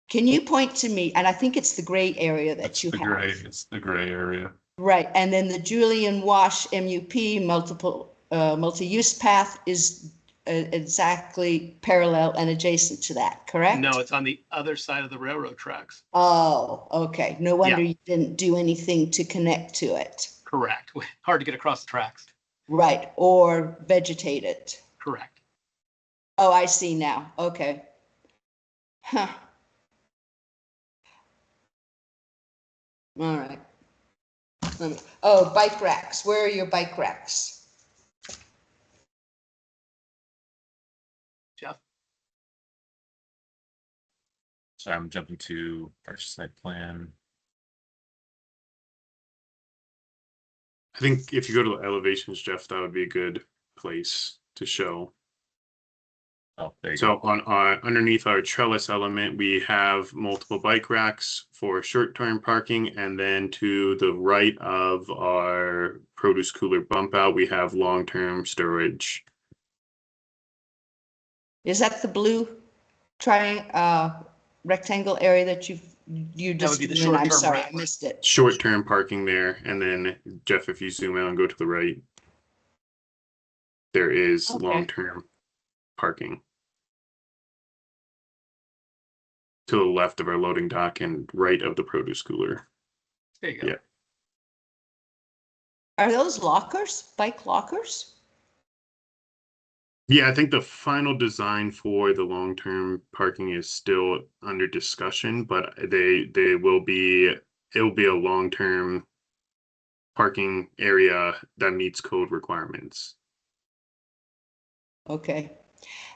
D: Can you point to me? And I think it's the gray area that
I: It's
D: you
I: the
D: have.
I: gray, it's the gray area.
D: Right, and then the Julian Wash MUP multi-use path is exactly parallel and adjacent to that, correct?
H: No, it's on the other side of the railroad tracks.
D: Oh, okay. No wonder you didn't do anything to connect to it.
H: Correct. Hard to get across the tracks.
D: Right, or vegetate it.
H: Correct.
D: Oh, I see now. Okay. Huh. All right. Oh, bike racks. Where are your bike racks?
H: Jeff?
G: So I'm jumping to our site plan.
K: I think if you go to the elevations, Jeff, that would be a good place to show.
G: Oh, there you
K: So
G: go.
K: on underneath our trellis element, we have multiple bike racks for short-term parking, and then to the right of our produce cooler bump out, we have long-term storage.
D: Is that the blue rectangle area that you
H: That would be the
D: drew in? I'm
H: short-term
D: sorry, I
H: rack.
D: missed it.
K: Short-term parking there, and then Jeff, if you zoom out and go to the right, there is
D: Okay.
K: long-term parking to the left of our loading dock and right of the produce cooler.
H: There you go.
K: Yeah.
D: Are those lockers, bike lockers?
K: Yeah, I think the final design for the long-term parking is still under discussion, but they will be, it'll be a long-term parking area that meets code requirements.
D: Okay.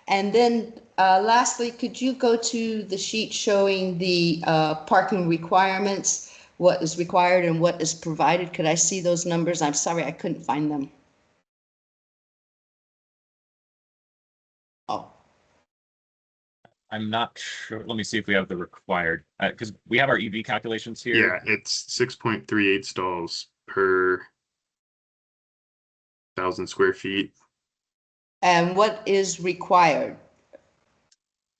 D: And then lastly, could you go to the sheet showing the parking requirements, what is required and what is provided? Could I see those numbers? I'm sorry, I couldn't find them. Oh,
G: I'm not sure. Let me see if we have the required, because we have our EV calculations here.
K: Yeah, it's 6.38 stalls per 1,000 square feet.
D: and what is required?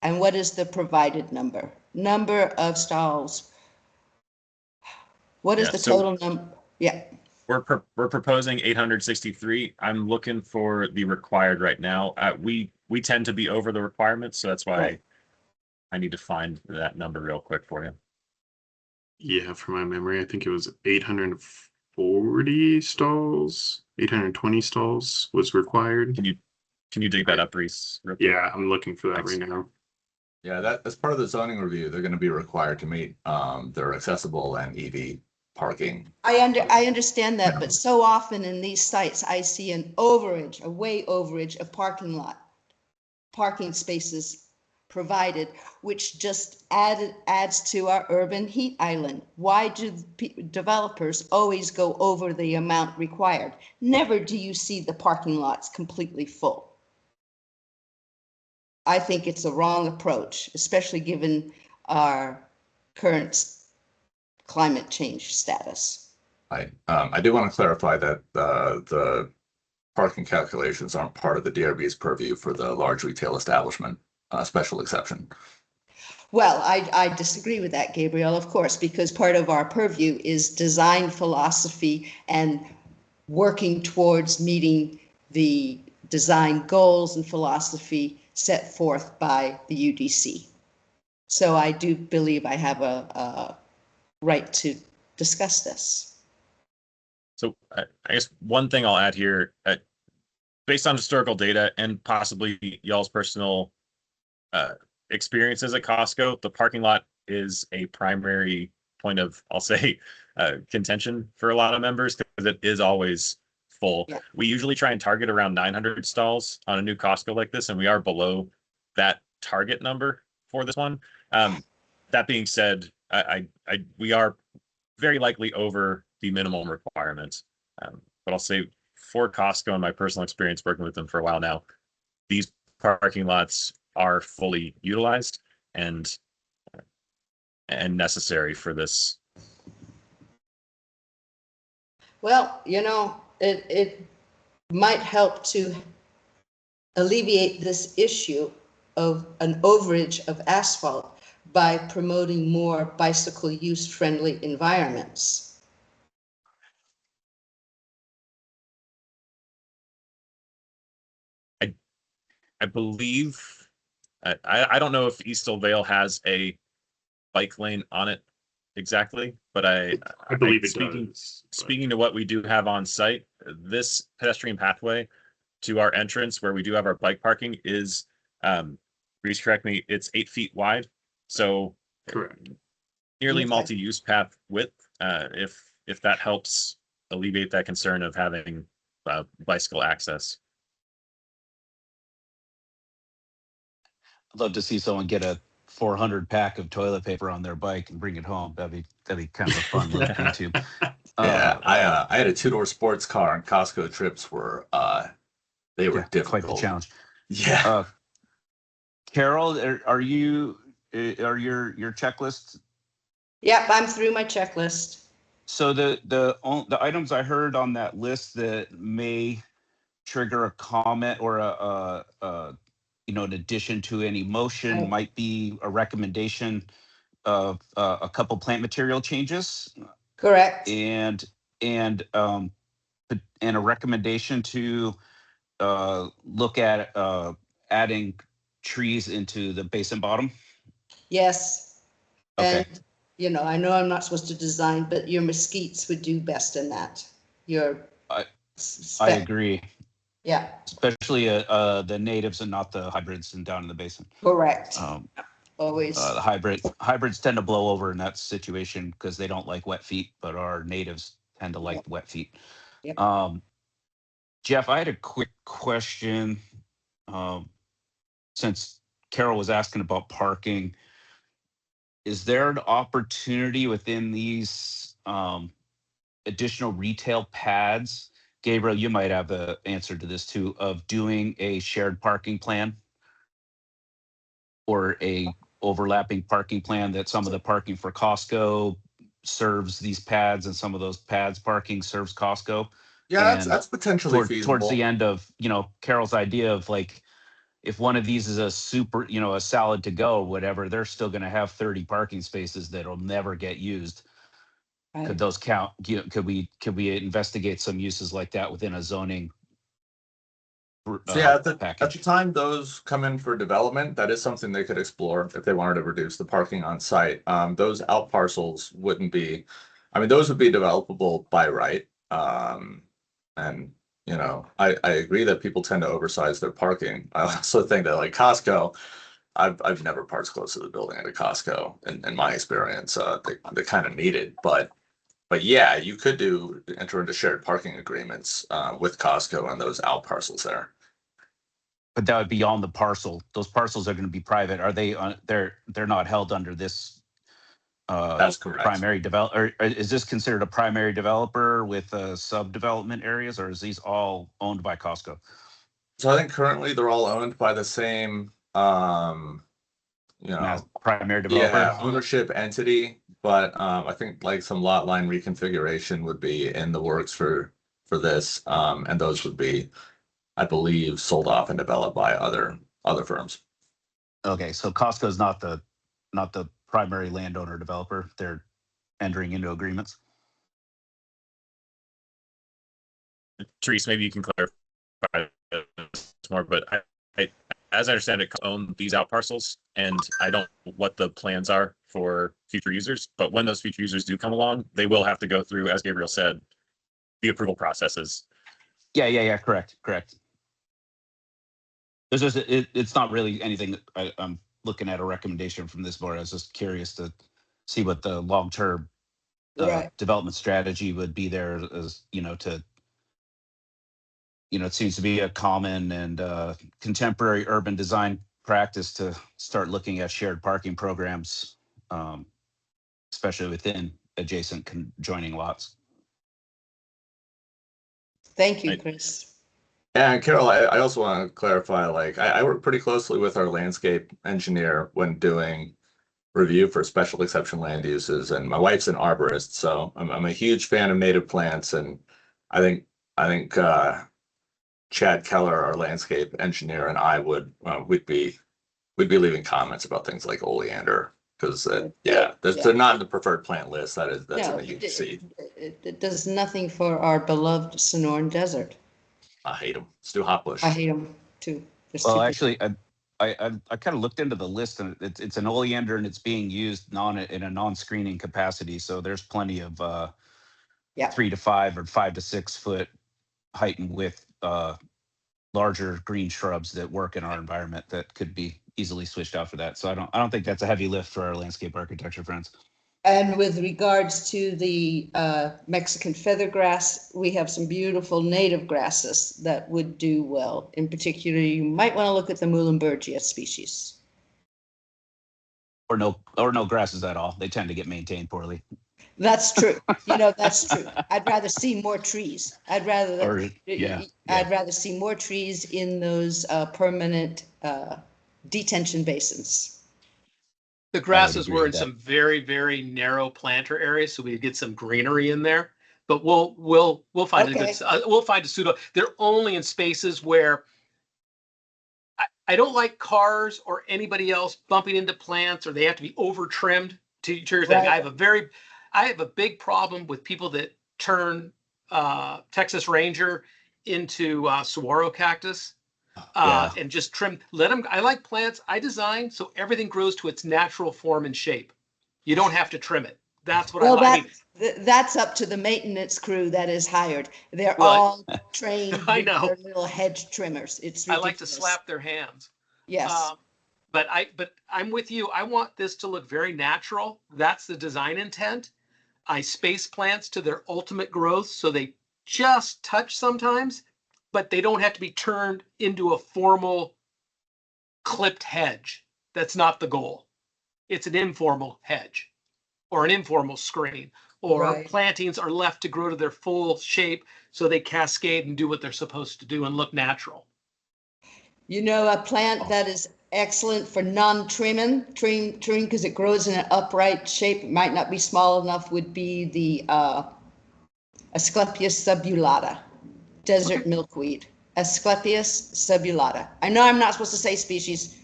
D: And what is the provided number? Number of stalls. What is
G: Yeah,
D: the
G: so-
D: total number? Yeah.
G: We're proposing 863. I'm looking for the required right now. We tend to be over the requirements, so that's why
D: Right.
G: I need to find that number real quick for you.
K: Yeah, from my memory, I think it was 840 stalls, 820 stalls was required.
G: Can you dig that up, Reese? real quick?
K: Yeah, I'm looking for that
G: Thanks.
K: right now.
A: Yeah, that's part of the zoning review. They're going to be required to meet their accessible and EV parking.
D: I understand that, but so often in these sites, I see an overage, a way overage of parking spaces provided, which just adds to our urban heat island. Why do developers always go over the amount required? Never do you see the parking lots completely full. I think it's a wrong approach, especially given our current climate change status.
A: I do want to clarify that the parking calculations aren't part of the DRB's purview for the large retail establishment special exception.
D: Well, I disagree with that, Gabriel, of course, because part of our purview is design philosophy and working towards meeting the design goals and philosophy set forth by the UDC. So I do believe I have a right to discuss this.
G: So I guess one thing I'll add here, based on historical data and possibly y'all's personal experiences at Costco, the parking lot is a primary point of, I'll say, contention for a lot of members because it is always full.
D: Yeah.
G: We usually try and target around 900 stalls on a new Costco like this, and we are below that target number for this one. That being said, we are very likely over the minimum requirements. But I'll say for Costco and my personal experience working with them for a while now, these parking lots are fully utilized and necessary for this.
D: Well, you know, it might help to alleviate this issue of an overage of asphalt by promoting more bicycle use friendly environments?
G: I believe, I don't know if Eastville Vale has a bike lane on it exactly, but
K: I believe it
G: speaking,
K: does. but-
G: speaking to what we do have on site, this pedestrian pathway to our entrance where we do have our bike parking is, please correct me, it's 8 feet wide. So
K: Correct.
G: nearly
D: Okay.
G: multi-use path width, if that helps alleviate that concern of having bicycle access.
C: I'd love to see someone get a 400 pack of toilet paper on their bike and bring it home. That'd be kind of a fun look into.
A: Yeah, I had a two-door sports car, and Costco trips were they were
C: Yeah,
A: difficult.
C: quite the challenge.
A: Yeah.
C: Carol, are you are your checklist?
D: Yep, I'm through my checklist.
C: So the items I heard on that list that may trigger a comment or a an addition to any motion might be a recommendation of a couple plant material changes
D: Correct.
C: and a recommendation to look at adding trees into the basin bottom.
D: Yes.
C: Okay.
D: And, I know I'm not supposed to design, but your mesquites would do best in that.
C: I
D: spec.
C: agree,
D: Yeah,
C: especially the natives and not the hybrids and down in the basin.
D: correct.
C: Um,
D: Always.
C: the hybrids tend to blow over in that situation because they don't like wet feet, but our natives tend to like wet feet.
D: Yep.
C: Jeff, I had a quick question. Since Carol was asking about parking, is there an opportunity within these additional retail pads? Gabriel, you might have the answer to this too, of doing a shared parking plan or a overlapping parking plan that some of the parking for Costco serves these pads and some of those pads parking serves Costco.
A: Yeah,
C: And
A: that's potentially feasible.
C: towards the end of, Carol's idea of like, if one of these is a super, a salad to go, whatever, they're still going to have 30 parking spaces that'll never get used.
D: Right.
C: Could those count? Could we investigate some uses like that within a zoning?
A: So yeah, at the
C: package?
A: time those come in for development, that is something they could explore if they wanted to reduce the parking on site. Those out parcels wouldn't be, those would be developable by right. And I agree that people tend to oversize their parking. I also think that like Costco, I've never parked close to the building at a Costco in my experience. They kind of need it, but yeah, you could enter into shared parking agreements with Costco and those out parcels there.
C: But that would be on the parcel. Those parcels are going to be private. Are they? They're not held under this.
A: That's correct.
C: Primary developer. Is this considered a primary developer with sub-development areas, or is these all owned by Costco?
A: So I think currently they're all owned by the same,
C: Primary developer.
A: yeah, ownership entity. But I think like some lot line reconfiguration would be in the works for this, and those would be, I believe, sold off and developed by other firms.
C: Okay, so Costco is not the primary landowner developer. They're entering into agreements.
G: Therese, maybe you can clarify this more, but I, as I understand it, own these out parcels, and I don't know what the plans are for future users, but when those future users do come along, they will have to go through, as Gabriel said, the approval processes.
C: Yeah, correct. It's not really anything that I'm looking at a recommendation from this board. I was just curious to see what the long-term development strategy would be there, as it seems to be a common and contemporary urban design practice to start looking at shared parking programs, especially within adjacent conjoining lots.
D: Thank you, Chris.
A: And Carol, I also want to clarify, like I work pretty closely with our landscape engineer when doing review for special exception land uses, and my wife's an arborist, so I'm a huge fan of native plants, and I think Chad Keller, our landscape engineer, and I we'd be leaving comments about things like oleander Because, they're not in the preferred plant list. That's
D: No,
A: something you can see.
D: it does nothing for our beloved Sonoran Desert.
A: I hate them. Let's do hot bush.
D: I hate them too. There's
C: Well,
D: too-
C: actually, I kind of looked into the list, and it's an oleander, and it's being used in a non-screening capacity. So there's plenty of
D: Yeah.
C: 3 to 5 or 5 to 6 foot height and width larger green shrubs that work in our environment that could be easily switched out for that. So I don't think that's a heavy lift for our landscape architecture friends.
D: And with regards to the Mexican feathergrass, we have some beautiful native grasses that would do well. In particular, you might want to look at the Muhlenbergia species.
C: Or no grasses at all. They tend to get maintained poorly.
D: That's true. That's true. I'd rather see more trees. I'd rather see more trees in those permanent detention basins.
H: The grasses
C: agree
H: were in
C: with that.
H: some very, very narrow planter areas, so we get some greenery in there. But we'll find a
D: Okay.
H: good we'll find a pseudo. They're only in spaces where I don't like cars or anybody else bumping into plants, or they have to be over trimmed to your thing.
D: Right.
H: I have a big problem with people that turn Texas Ranger into saguaro cactus. And just trim, let them. I like plants. I design so everything grows to its natural form and shape. You don't have to trim it. That's what I like.
D: That's up to the maintenance crew that is hired. They're
H: Well,
D: all trained
H: I
D: with
H: know.
D: their little hedge trimmers. It's
H: I
D: ridiculous.
H: like to slap their hands.
D: Yes.
H: But I'm with you. I want this to look very natural. That's the design intent. I space plants to their ultimate growth so they just touch sometimes, but they don't have to be turned into a formal clipped hedge. That's not the goal. It's an informal hedge or an informal screen, or
D: Right.
H: plantings are left to grow to their full shape so they cascade and do what they're supposed to do and look natural.
D: A plant that is excellent for trimming because it grows in an upright shape, it might not be small enough, would be the Asclepias subulata, desert milkweed. Asclepias subulata. I know I'm not supposed to say species.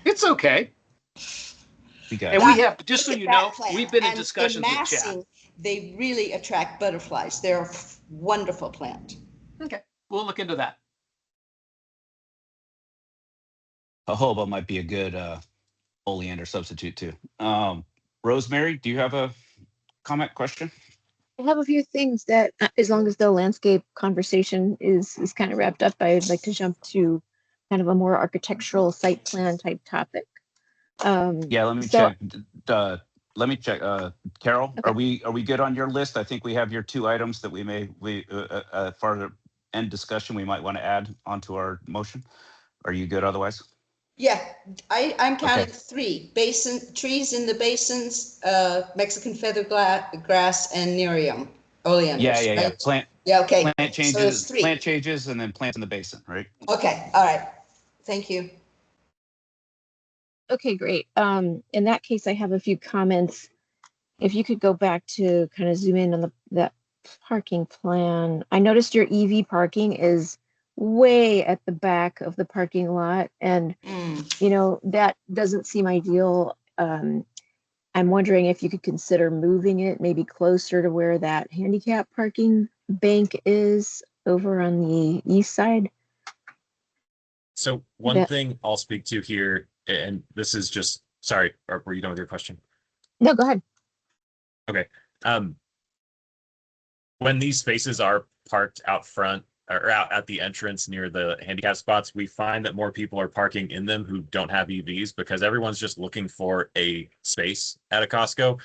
H: It's okay. And we have, just so you know, we've been in discussions with Chad.
D: They really attract butterflies. They're a wonderful plant.
H: Okay, we'll look into that.
C: Jojoba might be a good oleander substitute too. Rosemary, do you have a comment, question?
B: I have a few things that, as long as the landscape conversation is kind of wrapped up, I'd like to jump to kind of a more architectural site plan type topic.
C: Yeah, let me check. Let me check. Carol,
B: Okay.
C: are we good on your list? I think we have your 2 items that for the end discussion we might want to add onto our motion. Are you good otherwise?
D: Yeah, I'm counting
C: Okay.
D: 3 trees in the basins, Mexican feathergrass and Nerium oleanders.
C: Yeah.
D: Right? Okay.
C: Plant
D: So it's
C: changes,
D: 3.
C: and then plants in the basin, right?
D: Okay. All right. Thank you.
B: Okay, great. In that case, I have a few comments. If you could go back to kind of zoom in on that parking plan. I noticed your EV parking is way at the back of the parking lot, and that doesn't seem ideal. I'm wondering if you could consider moving it maybe closer to where that handicap parking bank is over on the east side.
G: So one thing I'll speak to here, and this is just, sorry, were you done with your question?
B: No, go ahead.
G: Okay. When these spaces are parked out front or out at the entrance near the handicap spots, we find that more people are parking in them who don't have EVs because everyone's just looking for a space at a Costco,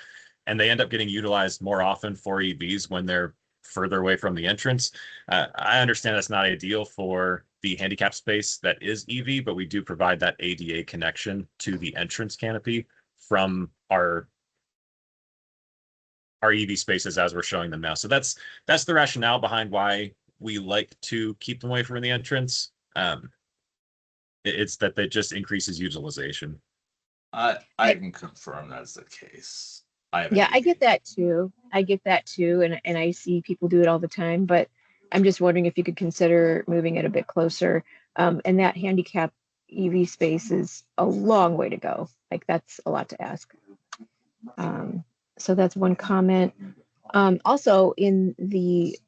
G: and they end up getting utilized more often for EVs when they're further away from the entrance. I understand that's not ideal for the handicap space that is EV, but we do provide that ADA connection to the entrance canopy from our EV spaces as we're showing them now. So that's the rationale behind why we like to keep them away from the entrance. It's that just increases utilization.
A: I can confirm that's the case.
B: I get that too. And I see people do it all the time, but I'm just wondering if you could consider moving it a bit closer. And that handicap EV space is a long way to go. Like that's a lot to ask. So that's one comment. Also in the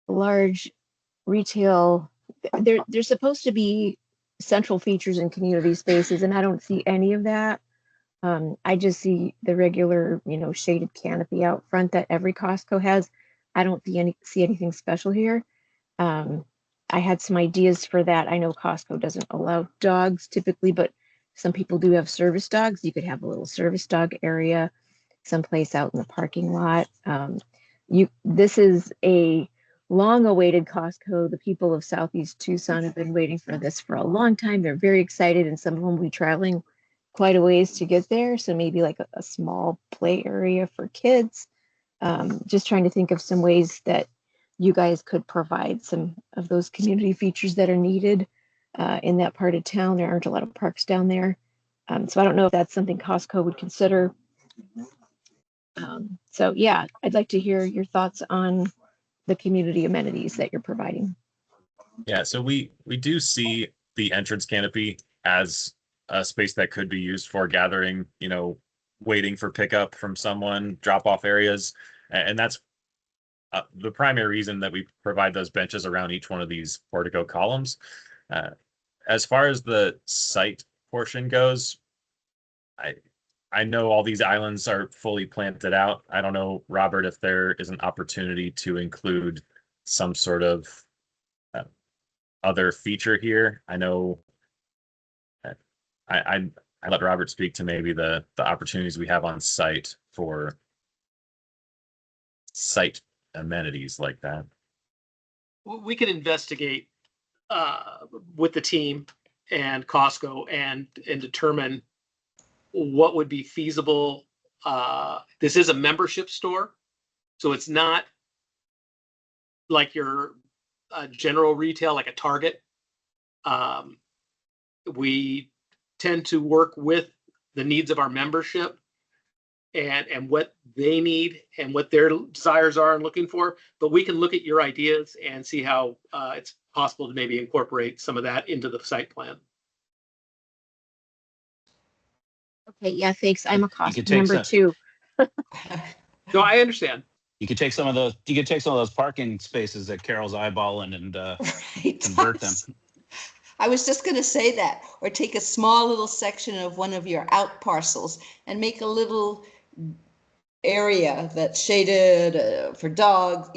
B: large retail, there's supposed to be central features and community spaces, and I don't see any of that. I just see the regular, shaded canopy out front that every Costco has. I don't see anything special here. I had some ideas for that. I know Costco doesn't allow dogs typically, but some people do have service dogs. You could have a little service dog area someplace out in the parking lot. This is a long-awaited Costco. The people of Southeast Tucson have been waiting for this for a long time. They're very excited, and some of them will be traveling quite a ways to get there. So maybe like a small play area for kids. Just trying to think of some ways that you guys could provide some of those community features that are needed in that part of town. There aren't a lot of parks down there. So I don't know if that's something Costco would consider. So yeah, I'd like to hear your thoughts on the community amenities that you're providing.
G: Yeah, so we do see the entrance canopy as a space that could be used for gathering, waiting for pickup from someone, drop off areas. And that's the primary reason that we provide those benches around each one of these portico columns. As far as the site portion goes, I know all these islands are fully planted out. I don't know, Robert, if there is an opportunity to include some sort of other feature here. I know I let Robert speak to maybe the opportunities we have on site for site amenities like that.
H: We can investigate with the team and Costco and determine what would be feasible. This is a membership store, so it's not like your general retail, like a Target. We tend to work with the needs of our membership and what they need and what their desires are and looking for. But we can look at your ideas and see how it's possible to maybe incorporate some of that into the site plan.
B: Okay, yeah, thanks. I'm a Costco
C: take
B: member
C: some-
B: too.
H: No, I understand.
C: You could take some of those parking spaces that Carol's eyeballing and
D: Right.
C: convert them.
D: I was just going to say that, or take a small little section of one of your out parcels and make a little area that's shaded for dogs,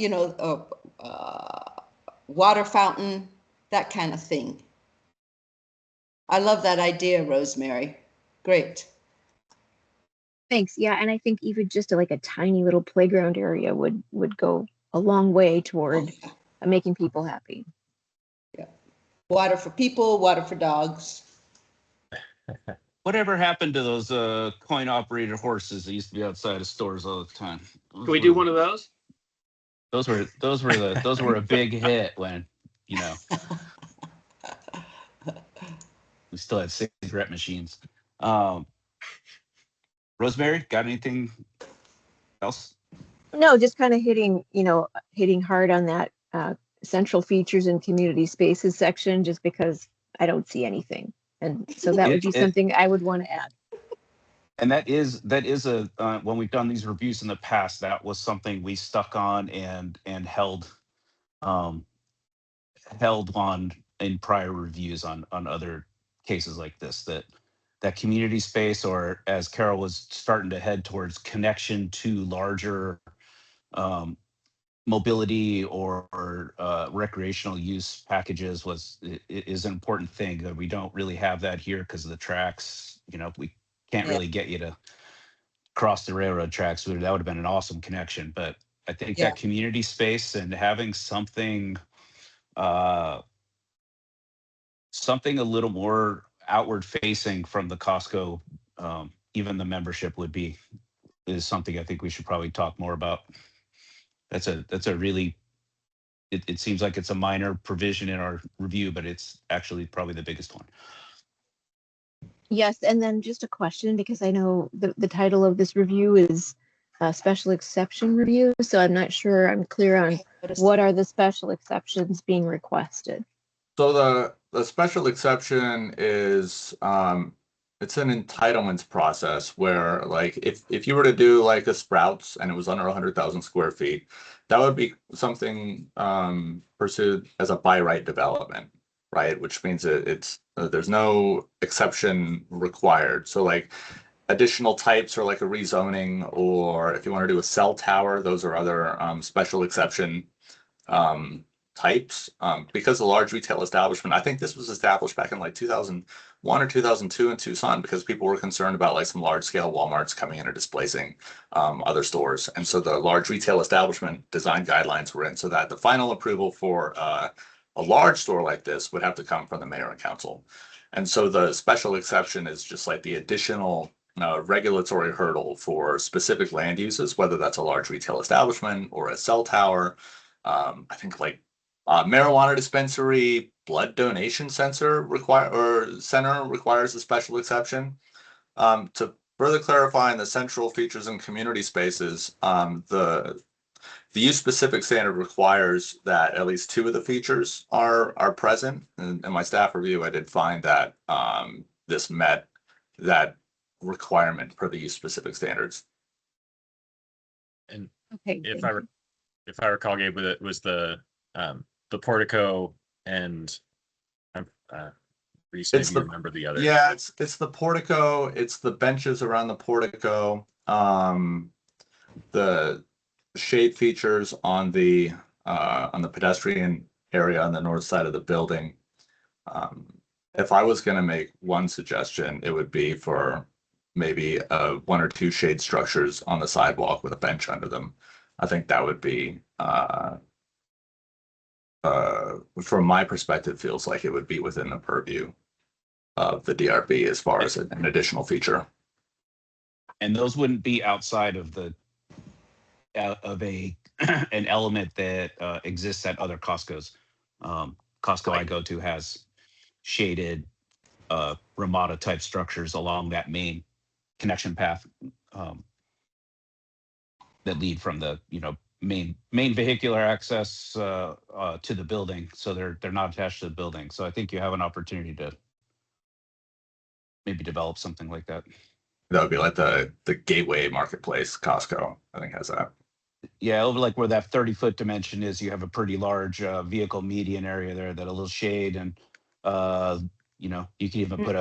D: water fountain, that kind of thing. I love that idea, Rosemary. Great.
B: Thanks. Yeah, and I think even just like a tiny little playground area would go a long way toward making people happy.
D: Yeah. Water for people, water for dogs.
C: Whatever happened to those coin-operated horses that used to be outside of stores all the time?
H: Can we do one of those?
C: Those were a big hit when, we still had cigarette machines. Rosemary, got anything else?
B: No, just kind of hitting hard on that central features and community spaces section, just because I don't see anything. And so that would be something I would want to add.
C: And that is when we've done these reviews in the past, that was something we stuck on and held on in prior reviews on other cases like this, that community space, or as Carol was starting to head towards, connection to larger mobility or recreational use packages is an important thing. That we don't really have that here because of the tracks. We can't really get you to cross the railroad tracks. That would have been an awesome connection. But I think that community space and having something a little more outward facing from the Costco, even the membership is something I think we should probably talk more about. That's a really, it seems like it's a minor provision in our review, but it's actually probably the biggest one.
B: Yes, and then just a question, because I know the title of this review is a special exception review, so I'm not sure I'm clear on what are the special exceptions being requested.
A: So the special exception is it's an entitlements process where like if you were to do like a Sprouts and it was under 100,000 square feet, that would be something pursued as a by right development, right? Which means it's there's no exception required. So like additional types or like a rezoning, or if you want to do a cell tower, those are other special exception types. Because the large retail establishment, I think this was established back in like 2001 or 2002 in Tucson because people were concerned about like some large scale Walmarts coming in and displacing other stores. And so the large retail establishment design guidelines were in so that the final approval for a large store like this would have to come from the mayor and council. And so the special exception is just like the additional regulatory hurdle for specific land uses, whether that's a large retail establishment or a cell tower. I think like marijuana dispensary, blood donation center requires a special exception. To further clarify in the central features and community spaces, the use specific standard requires that at least two of the features are present. And in my staff review, I did find that this met that requirement per the use specific standards.
G: And
B: Okay.
G: if
B: thank
G: I recall, Gabe, it was the portico and Reese, maybe
A: It's
G: you
A: the-
G: remember the other.
A: Yeah, it's the portico, it's the benches around the portico, the shade features on the pedestrian area on the north side of the building. If I was gonna make one suggestion, it would be for maybe one or two shade structures on the sidewalk with a bench under them. I think that would be from my perspective, feels like it would be within the purview of the DRB as far as an additional feature.
C: And those wouldn't be outside of the of a an element that exists at other Costco's. Costco I go to has shaded Ramada type structures along that main connection path that lead from the main vehicular access to the building. So they're not attached to the building. So I think you have an opportunity to maybe develop something like that.
A: That would be like the Gateway Marketplace, Costco, I think has that.
C: Yeah, over like where that 30-foot dimension is, you have a pretty large vehicle median area there that a little shade, and you can even put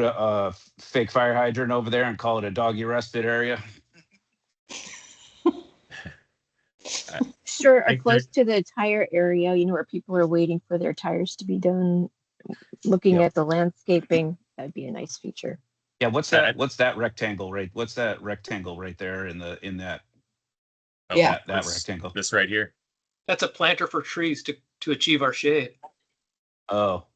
C: a fake fire hydrant over there and call it a doggy respite area.
B: Sure, or
G: think
B: close to the tire area, where people are waiting for their tires to be done, looking
C: Yep.
B: at the landscaping, that'd be a nice feature.
C: Yeah, what's that rectangle right? What's that rectangle right there in that
D: Yeah.
C: that rectangle?
G: This right here.
H: That's a planter for trees to achieve our shade.
C: Oh,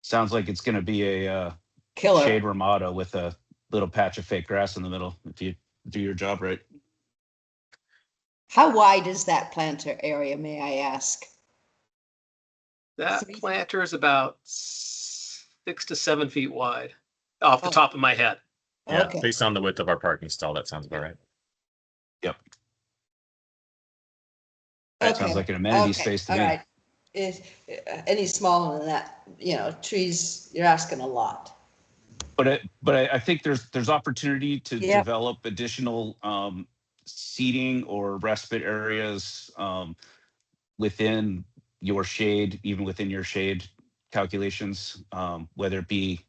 C: sounds like it's going to be a
D: Killer.
C: shade Ramada with a little patch of fake grass in the middle if you do your job right.
D: How wide is that planter area, may I ask?
H: That planter is about 6 to 7 feet wide off the top of my head.
G: Yeah,
D: Okay.
G: based on the width of our parking stall, that sounds about right.
C: Yep.
D: Okay.
C: Sounds like an amenity
D: Okay,
C: space to
D: all
C: me.
D: right. If any smaller than that, trees, you're asking a lot.
C: But I think there's opportunity to
D: Yep.
C: develop additional seating or respite areas within your shade, even within your shade calculations, whether it be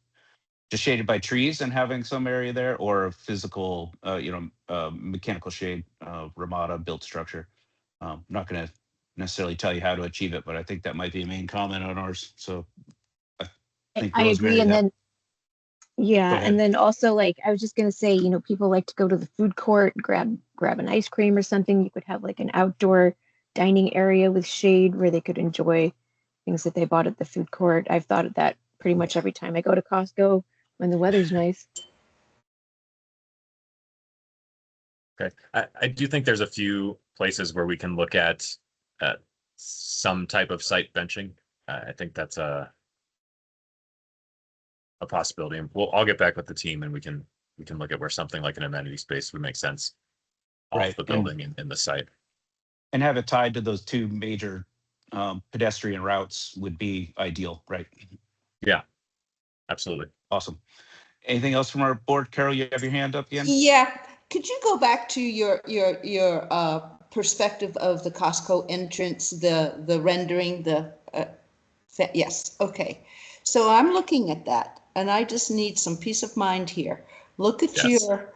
C: just shaded by trees and having some area there, or physical, mechanical shade, Ramada built structure. I'm not going to necessarily tell you how to achieve it, but I think that might be a main comment on ours. So I think
B: I
C: Rosemary,
B: agree, and
C: that-
B: then yeah,
C: Go ahead.
B: and then also like I was just gonna say, people like to go to the food court, grab an ice cream or something. You could have like an outdoor dining area with shade where they could enjoy things that they bought at the food court. I've thought of that pretty much every time I go to Costco when the weather's nice.
G: Okay, I do think there's a few places where we can look at some type of site benching. I think that's a possibility. And I'll get back with the team and we can look at where something like an amenity space would make sense off
C: Right,
G: the building in the site.
C: and have it tied to those two major pedestrian routes would be ideal, right?
G: Yeah, absolutely.
C: Awesome. Anything else from our board? Carol, you have your hand up again?
D: Yeah, could you go back to your perspective of the Costco entrance, the rendering, yes, okay. So I'm looking at that and I just need some peace of mind here. Look at
G: Yes.
D: your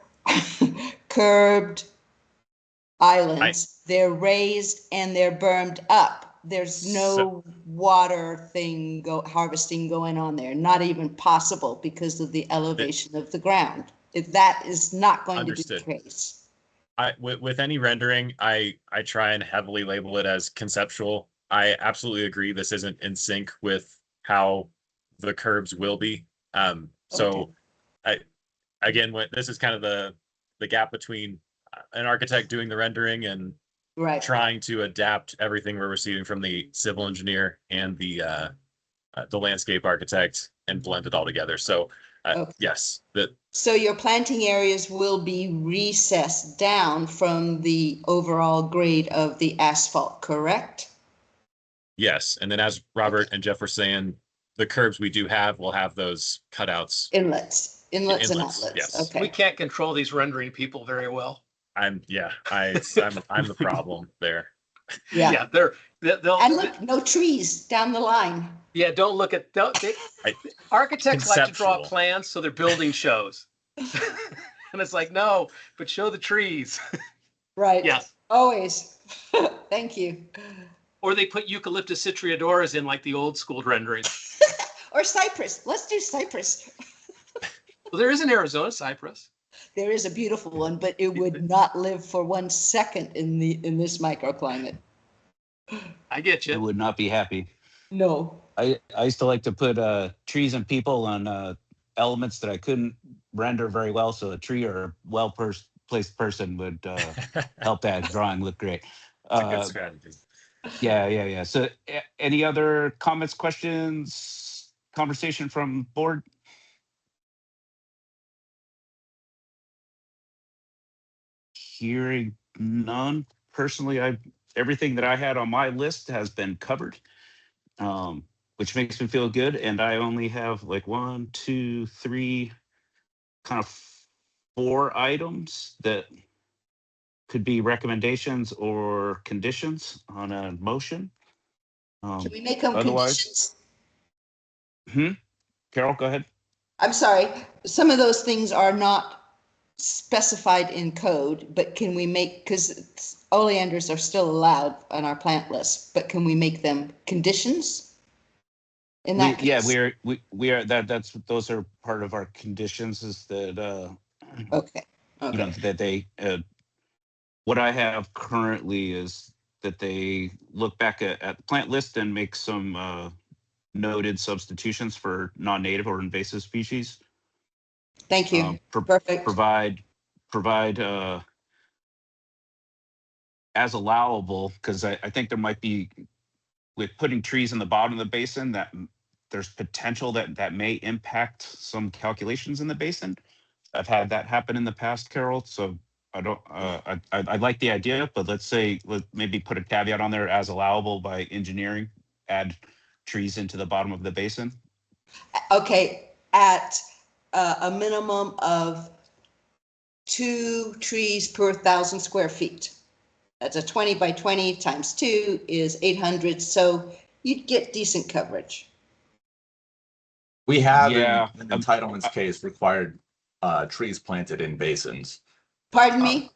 D: curbed islands. They're raised and they're bermed up. There's no water thing harvesting going on there, not even possible because of the elevation of the ground. If that is not going
G: Understood.
D: to be the case.
G: With any rendering, I try and heavily label it as conceptual. I absolutely agree this isn't in sync with how the curbs will be. So again, this is kind of the gap between an architect doing the rendering and
D: Right.
G: trying to adapt everything we're receiving from the civil engineer and the landscape architect and blend it all together. So yes,
D: so your planting areas will be recessed down from the overall grade of the asphalt, correct?
G: yes. And then as Robert and Jeff were saying, the curbs we do have will have those cutouts.
D: Inlets and outlets.
G: Yes.
D: Okay.
H: We can't control these rendering people very well.
G: I'm the problem there.
D: Yeah.
H: They'll
D: And look, no trees down the line.
H: yeah, don't look at architects like to draw
G: Conceptual.
H: plans so their building shows. And it's like, no, but show the trees.
D: Right.
H: Yes.
D: Always. Thank you.
H: Or they put Eucalyptus citriadoras in like the old school renderings.
D: Or cypress. Let's do cypress.
H: Well, there is an Arizona cypress.
D: There is a beautiful one, but it would not live for 1 second in this microclimate.
H: I get
C: I
H: you.
C: would not be happy.
D: No.
C: I used to like to put trees and people on elements that I couldn't render very well. So a tree or a well-placed person would help that drawing look great.
G: It's a good strategy.
C: Yeah. So any other comments, questions, conversation from board? Hearing none. Personally, everything that I had on my list has been covered, which makes me feel good. And I only have like 1, 2, 3, kind of 4 items that could be recommendations or conditions on a motion.
D: Can we make them
C: Otherwise-
D: conditions?
C: Carol, go ahead.
D: I'm sorry. Some of those things are not specified in code, but can we make, because oleanders are still allowed on our plant list, but can we make them conditions? In that case?
C: Yeah, we are those are part of our conditions is that
D: Okay.
C: you know that they what I have currently is that they look back at the plant list and make some noted substitutions for non-native or invasive species.
D: Thank you. Perfect.
C: Provide as allowable, because I think there might be, with putting trees in the bottom of the basin, that there's potential that may impact some calculations in the basin. I've had that happen in the past, Carol. So I don't. I like the idea, but let's maybe put a caveat on there as allowable by engineering. Add trees into the bottom of the basin.
D: Okay, at a minimum of 2 trees per 1,000 square feet. That's a 20 by 20 times 2 is 800. So you'd get decent coverage.
A: We have
C: Yeah.
A: in entitlements case required trees planted in basins.
D: Pardon me?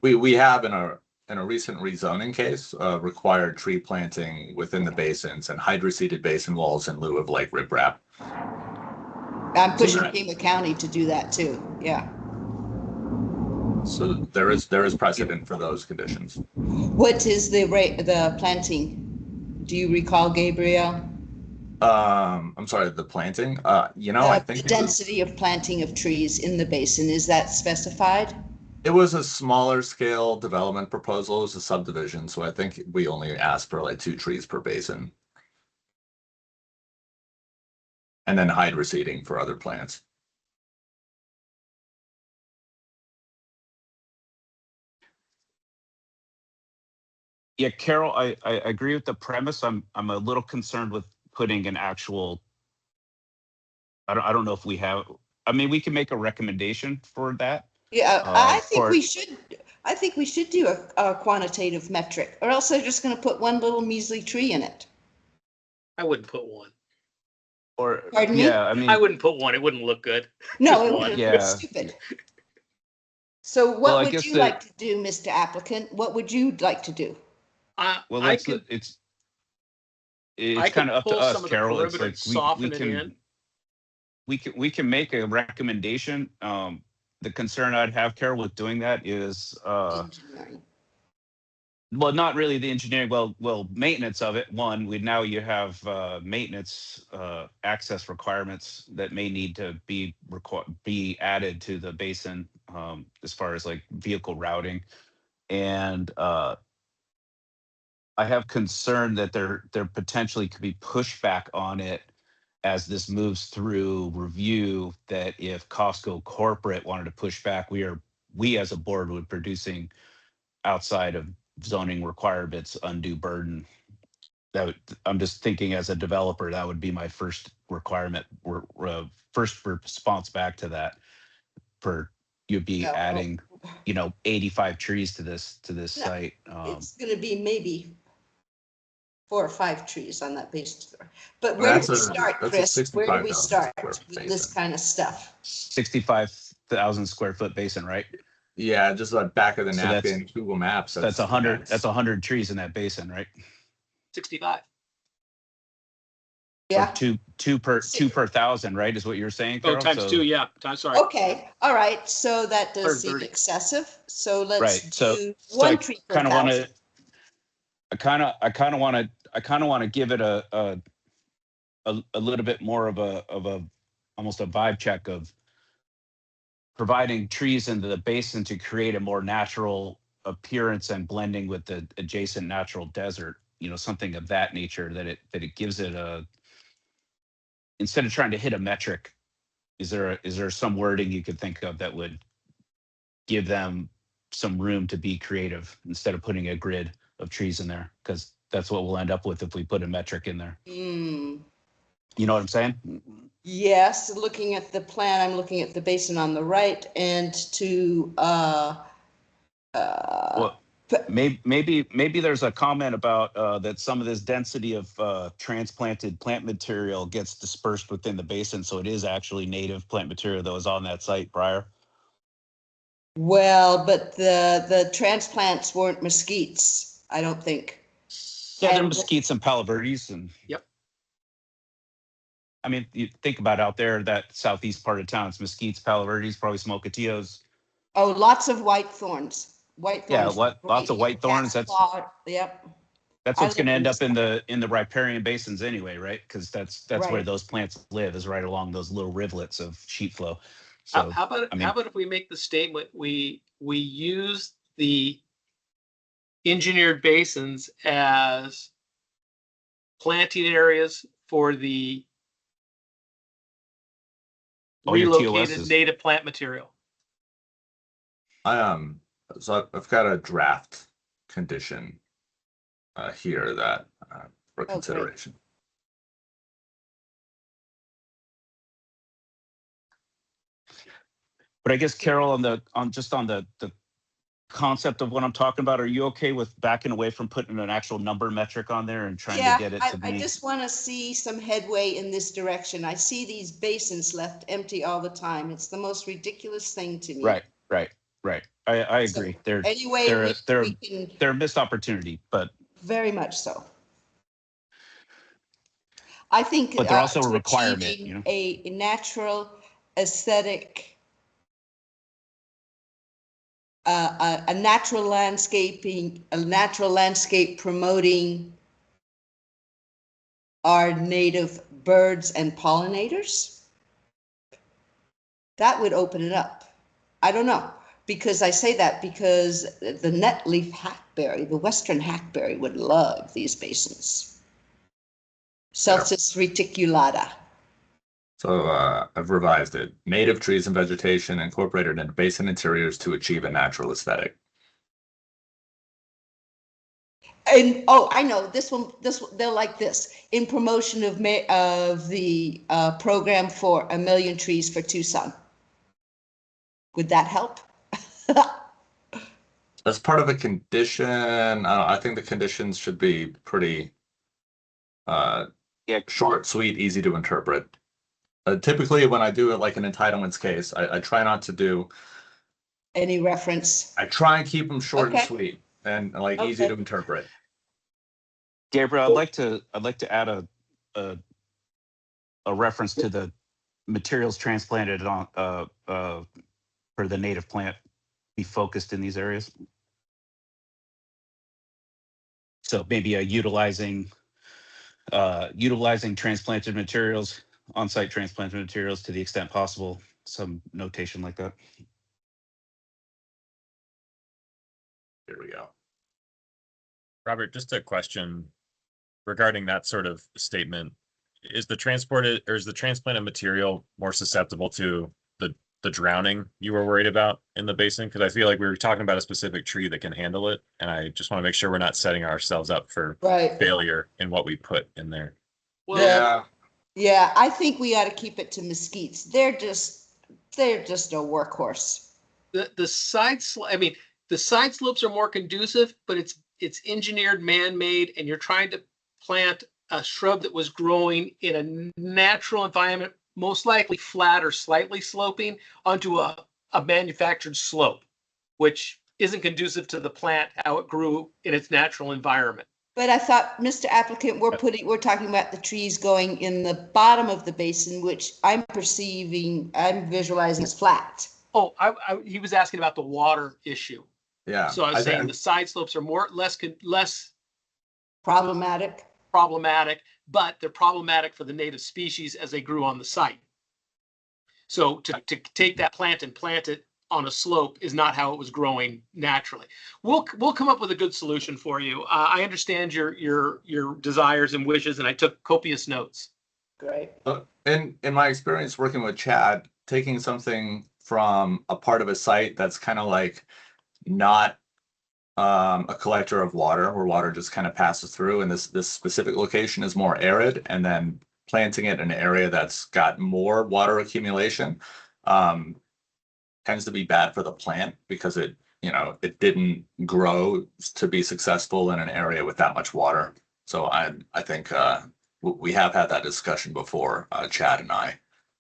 A: We have in a recent rezoning case required tree planting within the basins and hydroseeded basin walls in lieu of like riprap.
D: I'm pushing Pima County to do that too. Yeah.
A: So there is precedent for those conditions.
D: What is the planting? Do you recall, Gabriel?
A: I'm sorry, the planting. I think
D: the density of planting of trees in the basin, is that specified?
A: It was a smaller scale development proposal. It was a subdivision, so I think we only asked for like 2 trees per basin. And then hydroseeding for other plants.
C: Yeah, Carol, I agree with the premise. I'm a little concerned with putting an actual. I don't know if we have. I mean, we can make a recommendation for that.
D: Yeah, I think
C: for
D: we should. I think we should do a quantitative metric, or else they're just going to put one little measly tree in it.
H: I wouldn't put one.
C: or
D: Pardon me?
C: yeah, I mean,
H: I wouldn't put one. It wouldn't look good.
D: No,
H: Just
D: it
H: one.
D: wouldn't.
C: Yeah.
D: It's stupid. So what
C: Well, I
D: would
C: guess
D: you
C: the-
D: like to do, Mr. Applicant? What would you like to do?
C: well,
H: I
C: that's
H: could,
C: it's
H: I
C: kind of
H: could
C: up to
H: pull
C: us,
H: some of the
C: Carol. It's
H: perimeter,
C: like
H: soften
C: we
H: it
C: can
H: in.
C: we can make a recommendation. The concern I'd have, Carol, with doing that is
D: Engineering.
C: well, not really the engineering. Well, maintenance of it. One, you have maintenance access requirements that may need to be added to the basin as far as like vehicle routing, and I have concern that there potentially could be pushback on it as this moves through review. That if Costco corporate wanted to push back, we as a board would producing outside of zoning requirements undue burden. I'm just thinking as a developer, that would be my first requirement, first response back to that. For you'd be
D: Yeah, well,
C: adding, 85 trees to this site.
D: It's going to be maybe 4 or 5 trees on that base. But where do we start, Chris? Where do we start with this kind of stuff?
C: 65,000 square foot basin, right?
A: Yeah, just like back of the
C: So
A: napkin, Google Maps.
C: That's 100. That's 100 trees in that basin, right?
H: 65.
D: Yeah.
C: Or two per 1,000, right? Is what you're saying,
H: Oh,
C: Carol?
H: times
C: So-
H: 2. Yeah. Sorry.
D: Okay. All right. So that does seem
H: 130.
D: excessive. So let's
C: Right. So
D: do
C: so
D: one
C: I
D: tree per
C: kind of want
D: 1,000.
C: to. I kind of want to give it a little bit more of a almost a vibe check of providing trees into the basin to create a more natural appearance and blending with the adjacent natural desert. Something of that nature, that it gives it a. Instead of trying to hit a metric, is there some wording you could think of that would give them some room to be creative instead of putting a grid of trees in there? Because that's what we'll end up with if we put a metric in there.
D: Mm.
C: You know what I'm saying?
D: Yes, looking at the plan, I'm looking at the basin on the right, and to
C: Well, maybe there's a comment about that some of this density of transplanted plant material gets dispersed within the basin, so it is actually native plant material that was on that site prior.
D: well, but the transplants weren't mesquites, I don't think.
C: Yeah, they're
D: And-
C: mesquites and palo verdes, and
H: Yep.
C: I mean, you think about out there, that southeast part of town, it's mesquites, palo verdes, probably smoketillos.
D: Oh, lots of white thorns. White
C: Yeah,
D: thorns.
C: lots of white thorns. That's
D: Yep.
C: That's
D: I
C: what's going to
D: live
C: end
D: in
C: up in the riparian basins anyway, right? Because that's where
D: Right.
C: those plants live, is right along those little rivulets of sheet flow.
H: How
C: So
H: how about
C: I mean-
H: how about if we make the statement, we use the engineered basins as planting areas for the
C: All your
H: relocated
C: TOSs.
H: native plant material.
A: So I've got a draft condition here that for
D: great.
A: consideration.
C: But I guess Carol, on the concept of what I'm talking about, are you okay with backing away from putting an actual number metric on there and trying
D: Yeah,
C: to get it to be?
D: I just want to see some headway in this direction. I see these basins left empty all the time. It's the most ridiculous thing to me.
C: Right. I
D: So,
C: agree. They're
D: Anyway, we can,
C: they're a missed opportunity, but
D: very much so. I think.
C: But they're also a
D: to
C: requirement,
D: achieving
C: you know?
D: A natural aesthetic, a natural landscape promoting our native birds and pollinators, that would open it up. I don't know, because I say that because the netleaf hackberry, the western hackberry, would love these basins. Celsus reticulata.
A: So I've revised it. Native trees and vegetation incorporated into basin interiors to achieve a natural aesthetic.
D: And, oh, I know, they're like this, in promotion of the program for 1 million trees for Tucson. Would that help?
A: As part of a condition, I think the conditions should be pretty
C: Yeah,
A: short, sweet, easy to interpret. Typically, when I do it like an entitlements case, I try not to do.
D: Any reference?
A: I try and keep them short and
D: Okay.
A: sweet and like easy to interpret.
C: Gabriel, I'd like to add a reference to the materials transplanted on for the native plant be focused in these areas. So maybe utilizing transplanted materials, on-site transplanted materials to the extent possible, some notation like that.
A: Here we go.
G: Robert, just a question regarding that sort of statement. Is the transplanted material more susceptible to the drowning you were worried about in the basin? Because I feel like we were talking about a specific tree that can handle it, and I just want to make sure we're not setting ourselves up for failure in what we put in there.
H: Well,
D: Yeah, I think we ought to keep it to mesquites. They're just a workhorse.
H: the side the side slopes are more conducive, but it's engineered, man-made, and you're trying to plant a shrub that was growing in a natural environment, most likely flat or slightly sloping, onto a manufactured slope, which isn't conducive to the plant how it grew in its natural environment.
D: But I thought, Mr. Applicant, we're talking about the trees going in the bottom of the basin, which I'm visualizing as flat.
H: Oh, he was asking about the water issue.
A: Yeah.
H: So I was saying the side slopes are less
D: problematic,
H: but they're problematic for the native species as they grew on the site. So to take that plant and plant it on a slope is not how it was growing naturally. We'll come up with a good solution for you. I understand your desires and wishes, and I took copious notes.
D: Great.
A: In my experience working with Chad, taking something from a part of a site that's kind of like not a collector of water, where water just kind of passes through, and this specific location is more arid, and then planting it in an area that's got more water accumulation tends to be bad for the plant, because it didn't grow to be successful in an area with that much water. So I think we have had that discussion before, Chad and I.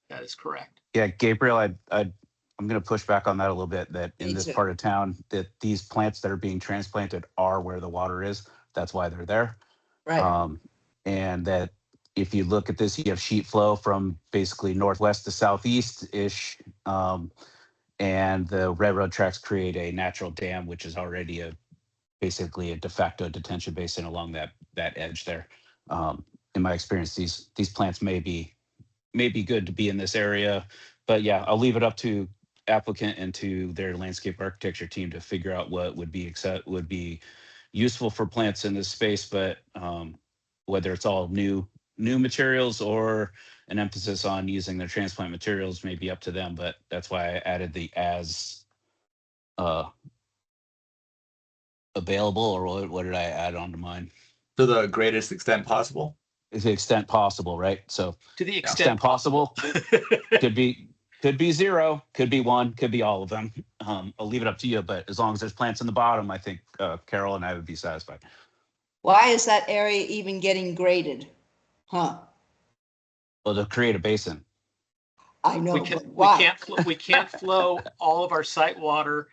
H: That is correct.
C: Yeah, Gabriel, I'm going to push back on that a little bit, that in this part of town, that these plants that are being transplanted are where the water is. That's why they're there.
D: Right.
C: And that if you look at this, you have sheet flow from basically northwest to southeast-ish. And the railroad tracks create a natural dam, which is already basically a de facto detention basin along that edge there. In my experience, these plants may be good to be in this area, but yeah, I'll leave it up to applicant and to their landscape architecture team to figure out what would be useful for plants in this space. But whether it's all new materials or an emphasis on using their transplant materials may be up to them. But that's why I added the as available, or what did I add onto mine?
A: To the greatest extent possible.
C: To the extent possible, right? So
H: to the extent
C: possible, could be 0, could be 1, could be all of them. I'll leave it up to you, but as long as there's plants in the bottom, I think Carol and I would be satisfied.
D: Why is that area even getting graded? Huh?
C: Well, to create a basin.
D: I know,
H: we can't flow all of our site water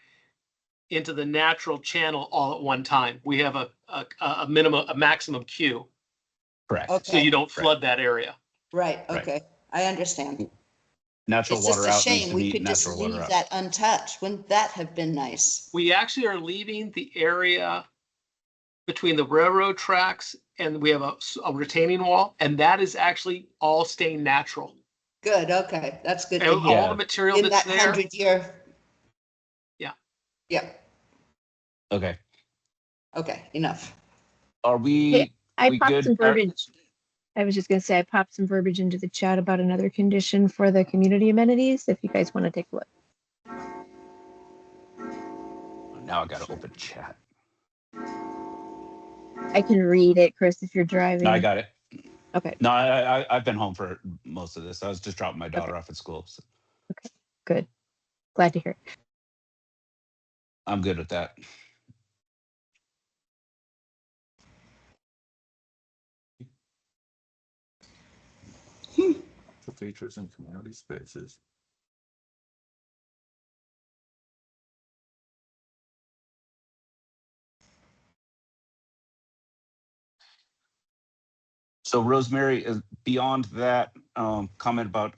H: into the natural channel all at one time. We have a maximum queue.
C: Correct.
D: Okay.
H: So you don't flood that area.
D: Right. Okay.
C: Right.
D: I understand.
C: Natural water out.
D: It's just a shame we could just leave that untouched. Wouldn't that have been nice?
H: We actually are leaving the area between the railroad tracks, and we have a retaining wall, and that is actually all staying natural.
D: Good. Okay. That's good.
H: And all the material
D: in
H: that's
D: that
H: there.
D: 100-year.
H: Yeah.
D: Yeah.
C: Okay.
D: Okay. Enough.
C: Are we?
B: Yeah, I
C: we
B: popped
C: good?
B: some verbiage. I was just going to say I popped some verbiage into the chat about another condition for the community amenities, if you guys want to take a look.
C: Now I got to open chat.
B: I can read it, Chris, if you're driving.
C: No, I got it.
B: Okay,
C: No, I've been home for most of this. I was just dropping my daughter off at school. So
B: good. Glad to hear.
C: I'm good with that.
A: The features and community spaces.
C: So Rosemary, beyond that comment about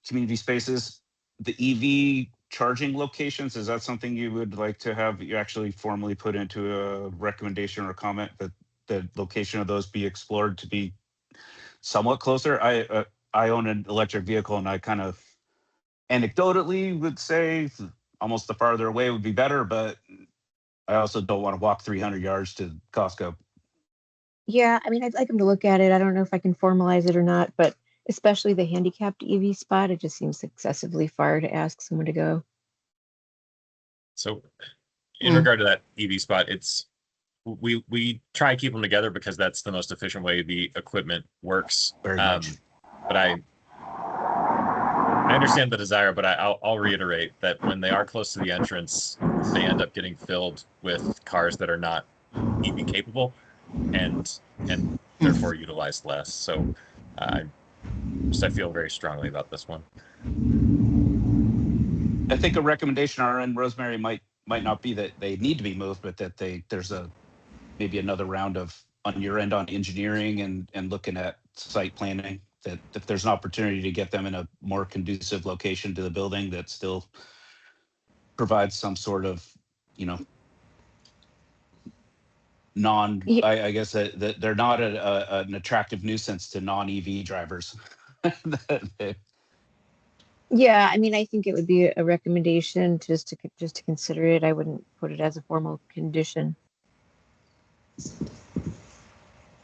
C: community spaces, the EV charging locations, is that something you would like to have you actually formally put into a recommendation or comment that the location of those be explored to be somewhat closer? I own an electric vehicle, and I kind of anecdotally would say almost the farther away would be better, but I also don't want to walk 300 yards to Costco.
B: Yeah, I mean, I'd like them to look at it. I don't know if I can formalize it or not, but especially the handicapped EV spot, it just seems excessively far to ask someone to go.
G: So in regard to that EV spot, we try and keep them together because that's the most efficient way the equipment works.
C: Very much.
G: But I understand the desire, but I'll reiterate that when they are close to the entrance, they end up getting filled with cars that are not EV capable and therefore utilized less. So I feel very strongly about this one.
C: I think a recommendation on our end, Rosemary, might not be that they need to be moved, but that there's maybe another round of on your end on engineering and looking at site planning, that if there's an opportunity to get them in a more conducive location to the building that still provides some sort of, I guess that they're not an attractive nuisance to non-EV drivers.
B: Yeah, I mean, I think it would be a recommendation just to consider it. I wouldn't put it as a formal condition.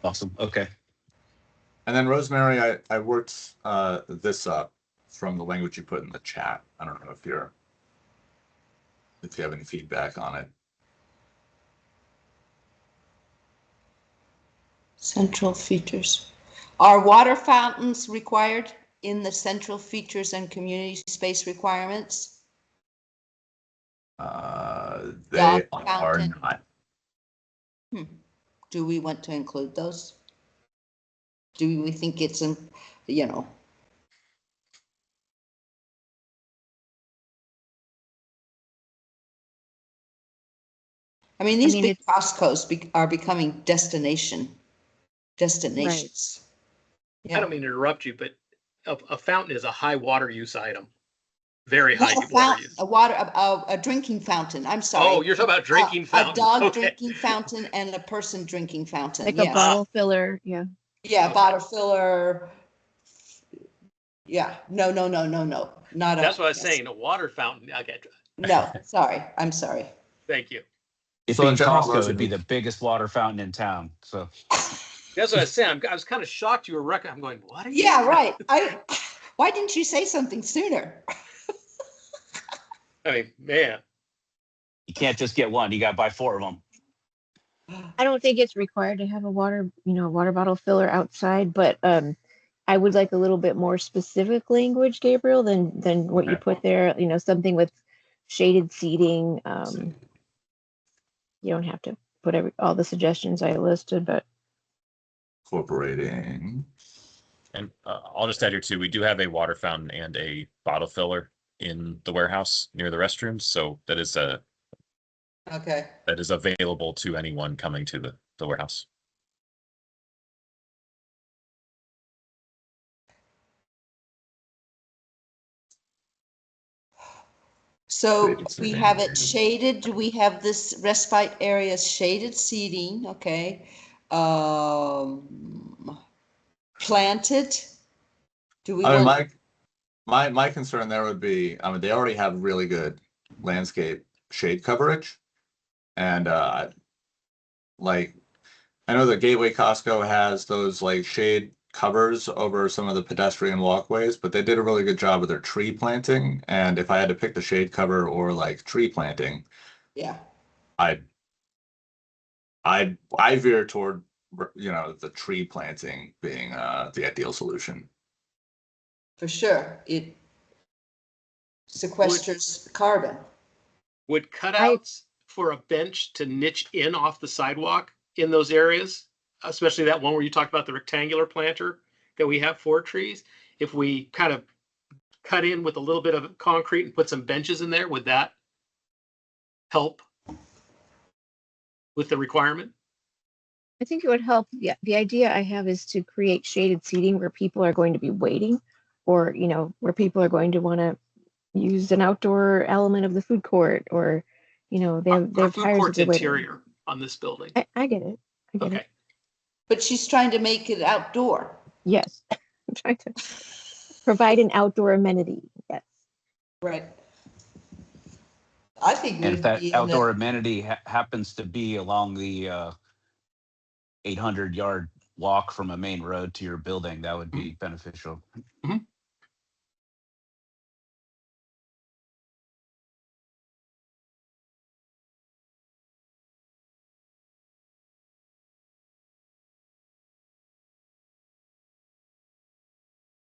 C: Awesome. Okay.
A: And then Rosemary, I worked this up from the language you put in the chat. I don't know if you have any feedback on it.
D: Central features. Are water fountains required in the central features and community space requirements?
A: They
D: Dog
A: are
D: fountain.
A: not.
D: Do we want to include those? Do we think it's, I mean, these big Costco's are becoming destinations. Yeah.
H: I don't mean to interrupt you, but a fountain is a high water use item. Very high water use.
D: A drinking fountain. I'm sorry.
H: Oh, you're talking about drinking fountain.
D: A dog drinking fountain and a person drinking fountain.
B: Like a bottle filler. Yeah.
D: Yeah, bottle filler. Yeah. No. Not
H: That's what I was saying. A water fountain. Okay.
D: No, sorry. I'm sorry.
H: Thank you.
C: If
A: So in
C: being
A: general,
C: Costco would be the biggest water fountain in town. So
H: that's what I was saying. I was kind of shocked you were I'm going, what? Are you
D: Yeah, right. Why didn't you say something sooner?
H: I mean, man.
C: you can't just get one. You got to buy 4 of them.
B: I don't think it's required to have a water bottle filler outside, but I would like a little bit more specific language, Gabriel, than what you put there. Something with shaded seating. You don't have to put all the suggestions I listed, but
A: Incorporating.
G: And I'll just add here too, we do have a water fountain and a bottle filler in the warehouse near the restrooms. So that is available to anyone coming to the warehouse.
D: So we have it shaded. Do we have this respite area shaded seating? Okay. Planted. Do we want?
A: My concern there would be, they already have really good landscape shade coverage, and I know that Gateway Costco has those like shade covers over some of the pedestrian walkways, but they did a really good job of their tree planting. And if I had to pick the shade cover or like tree planting,
D: Yeah.
A: I'd I veer toward, the tree planting being the ideal solution.
D: For sure, it sequesters carbon.
H: Would cutouts for a bench to niche in off the sidewalk in those areas, especially that one where you talked about the rectangular planter that we have for trees, if we kind of cut in with a little bit of concrete and put some benches in there, would that help with the requirement?
B: I think it would help. Yeah, the idea I have is to create shaded seating where people are going to be waiting, or where people are going to want to use an outdoor element of the food court, or they have
H: Our food
B: tires
H: court's
B: that they're waiting.
H: interior on this building.
B: I get it. I get
H: Okay.
B: it.
D: But she's trying to make it outdoor.
B: Yes, I'm trying to provide an outdoor amenity. Yes.
D: Right. I think
C: And if
D: we'd
C: that
D: be
C: outdoor amenity happens to be along the 800-yard walk from a main road to your building, that would be beneficial.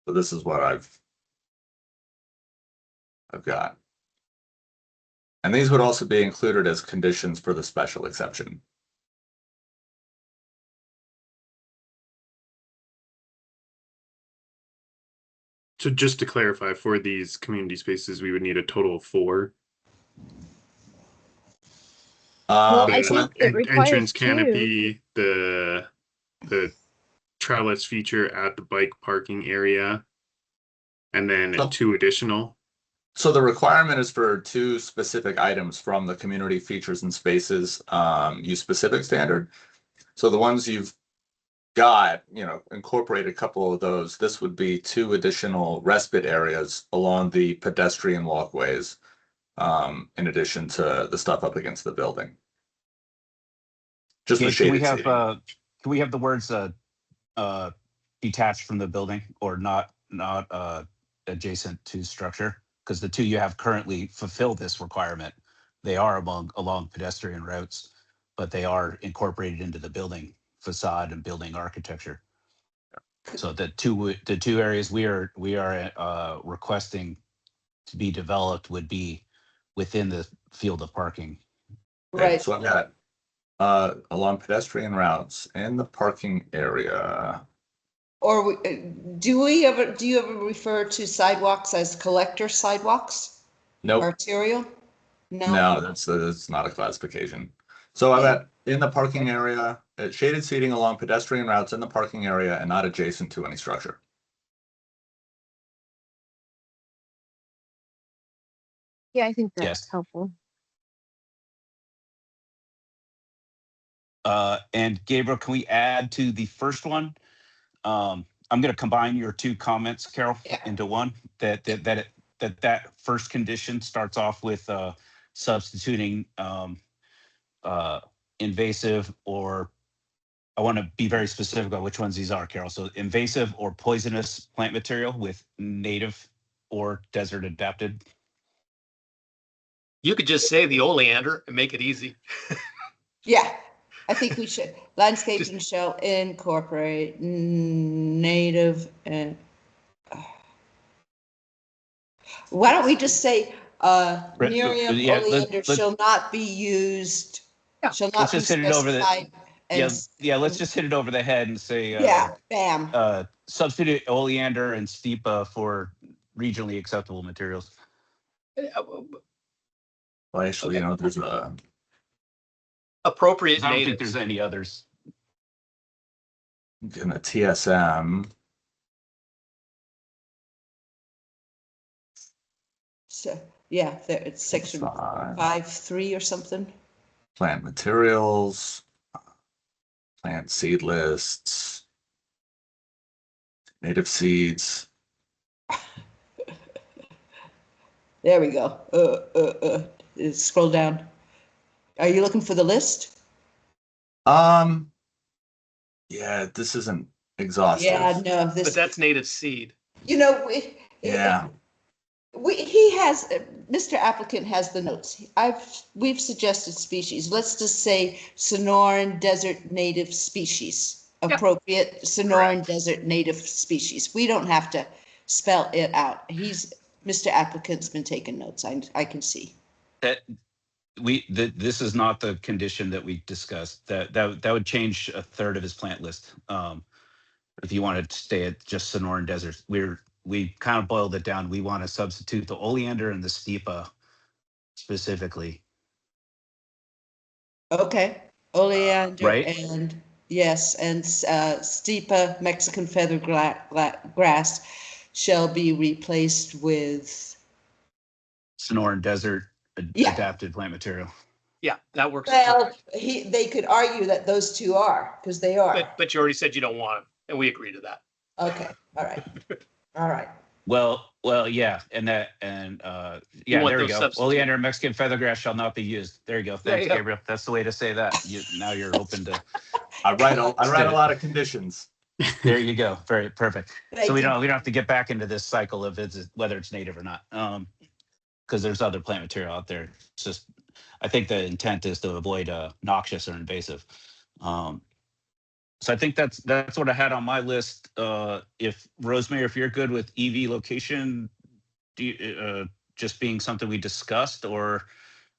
A: So this is what I've got. And these would also be included as conditions for the special exception.
K: So just to clarify, for these community spaces, we would need a total of 4.
B: Well, I
K: The
B: think it requires
K: entrance
B: 2.
K: canopy, the trellis feature at the bike parking area, and then
A: So-
K: 2 additional.
A: So the requirement is for 2 specific items from the community features and spaces use specific standard. So the ones you've got, incorporate a couple of those. This would be 2 additional respite areas along the pedestrian walkways, in addition to the stuff up against the building. Just the
C: Gabe, can we
A: shaded
C: have
A: seating.
C: can we have the words detached from the building or not adjacent to structure? Because the 2 you have currently fulfill this requirement. They are along pedestrian routes, but they are incorporated into the building facade and building architecture. So the two areas we are requesting to be developed would be within the field of parking.
A: Okay,
D: right.
A: so I've got along pedestrian routes in the parking area.
D: Or do you ever refer to sidewalks as collector sidewalks?
A: Nope.
D: Arterial?
A: No, that's not a classification. So I've got in the parking area, shaded seating along pedestrian routes in the parking area and not adjacent to any structure.
B: Yeah, I think that's
C: Yes.
B: helpful.
C: And Gabriel, can we add to the first one? I'm going to combine your 2 comments, Carol, into one. That first condition starts off with substituting invasive, or I want to be very specific on which ones these are, Carol. So invasive or poisonous plant material with native or desert adapted.
H: You could just say the oleander and make it easy.
D: Yeah, I think we should. Landscaping shall incorporate native and. Why don't we just say Miriam
C: Yeah,
D: oleander shall not be used, shall not
C: let's
D: be
C: just hit it over the
D: specified.
C: let's just hit it over the head and say
D: Bam.
C: Substitute oleander and stipa for regionally acceptable materials.
A: Well, actually, there's a
H: Appropriate
C: I don't think
H: natives.
C: there's any others.
A: in a TSM.
D: So, yeah, there, it's section 5.3 or something.
A: Plant materials, plant seed lists, native seeds.
D: There we go. Scroll down. Are you looking for the list?
A: Yeah, this isn't exhaustive.
D: Yeah, no,
H: But that's native seed.
A: Yeah.
D: He has, Mr. Applicant has the notes. We've suggested species. Let's just say Sonoran Desert Native Species, appropriate Sonoran Desert Native Species. We don't have to spell it out. Mr. Applicant's been taking notes. I can see.
C: That this is not the condition that we discussed. That would change a third of his plant list. If you wanted to stay at just Sonoran Desert, we kind of boiled it down. We want to substitute the oleander and the stipa specifically.
D: Okay, oleander
C: right?
D: and yes, and stipa Mexican feather grass shall be replaced with.
C: Sonoran Desert
D: Yeah.
C: adapted plant material.
H: Yeah, that works.
D: Well, they could argue that those two are, because they are.
H: But you already said you don't want them, and we agree to that.
D: Okay, all right, all right.
C: Well, yeah, and yeah, there we go. Oleander and Mexican feathergrass shall not be used. There you go. Thanks, Gabriel. That's the way to say that. Now you're open to.
A: I write a lot of conditions.
C: There you go. Very perfect.
D: Thank
C: So we
D: you.
C: don't have to get back into this cycle of whether it's native or not, because there's other plant material out there. It's just, I think the intent is to avoid noxious or invasive. So I think that's what I had on my list. If Rosemary, if you're good with EV location, just being something we discussed, or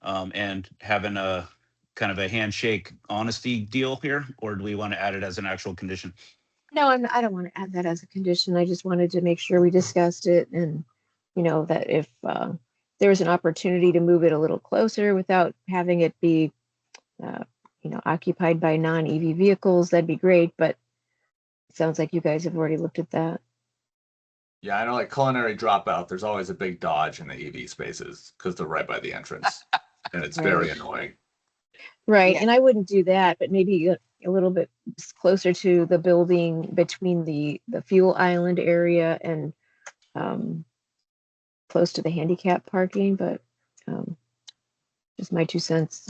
C: and having a kind of a handshake honesty deal here, or do we want to add it as an actual condition?
B: No, I don't want to add that as a condition. I just wanted to make sure we discussed it, and that if there was an opportunity to move it a little closer without having it be occupied by non-EV vehicles, that'd be great. But it sounds like you guys have already looked at that.
A: Yeah, I know, like Culinary Dropout, there's always a big dodge in the EV spaces because they're right by the entrance, and it's very annoying.
B: Right,
D: Yeah.
B: and I wouldn't do that, but maybe a little bit closer to the building between the fuel island area and close to the handicap parking, but just my 2 cents.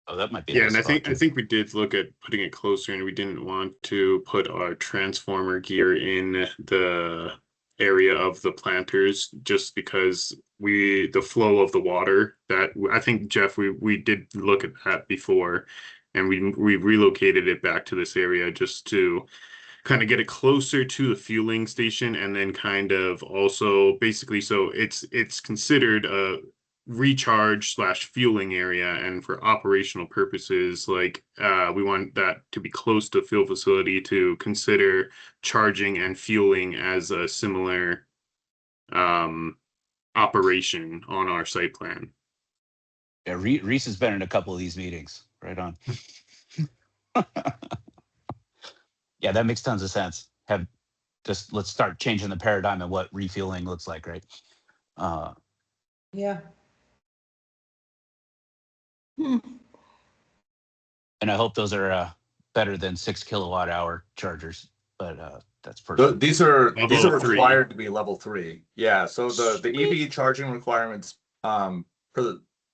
C: Oh, that might be.
K: Yeah, and I think we did look at putting it closer, and we didn't want to put our transformer gear in the area of the planters, just because the flow of the water, that I think, Jeff, we did look at that before, and we relocated it back to this area just to kind of get it closer to the fueling station, and then kind of also basically, so it's considered a recharge / fueling area, and for operational purposes, like we want that to be close to the fuel facility to consider charging and fueling as a similar operation on our site plan.
C: Yeah, Reese has been in a couple of these meetings. Right on. Yeah, that makes tons of sense. Let's start changing the paradigm of what refueling looks like, right?
D: Yeah.
C: And I hope those are better than 6 kilowatt-hour chargers, but that's personal.
A: These are
K: Level 3.
A: required to be level 3. Yeah, so the EV charging requirements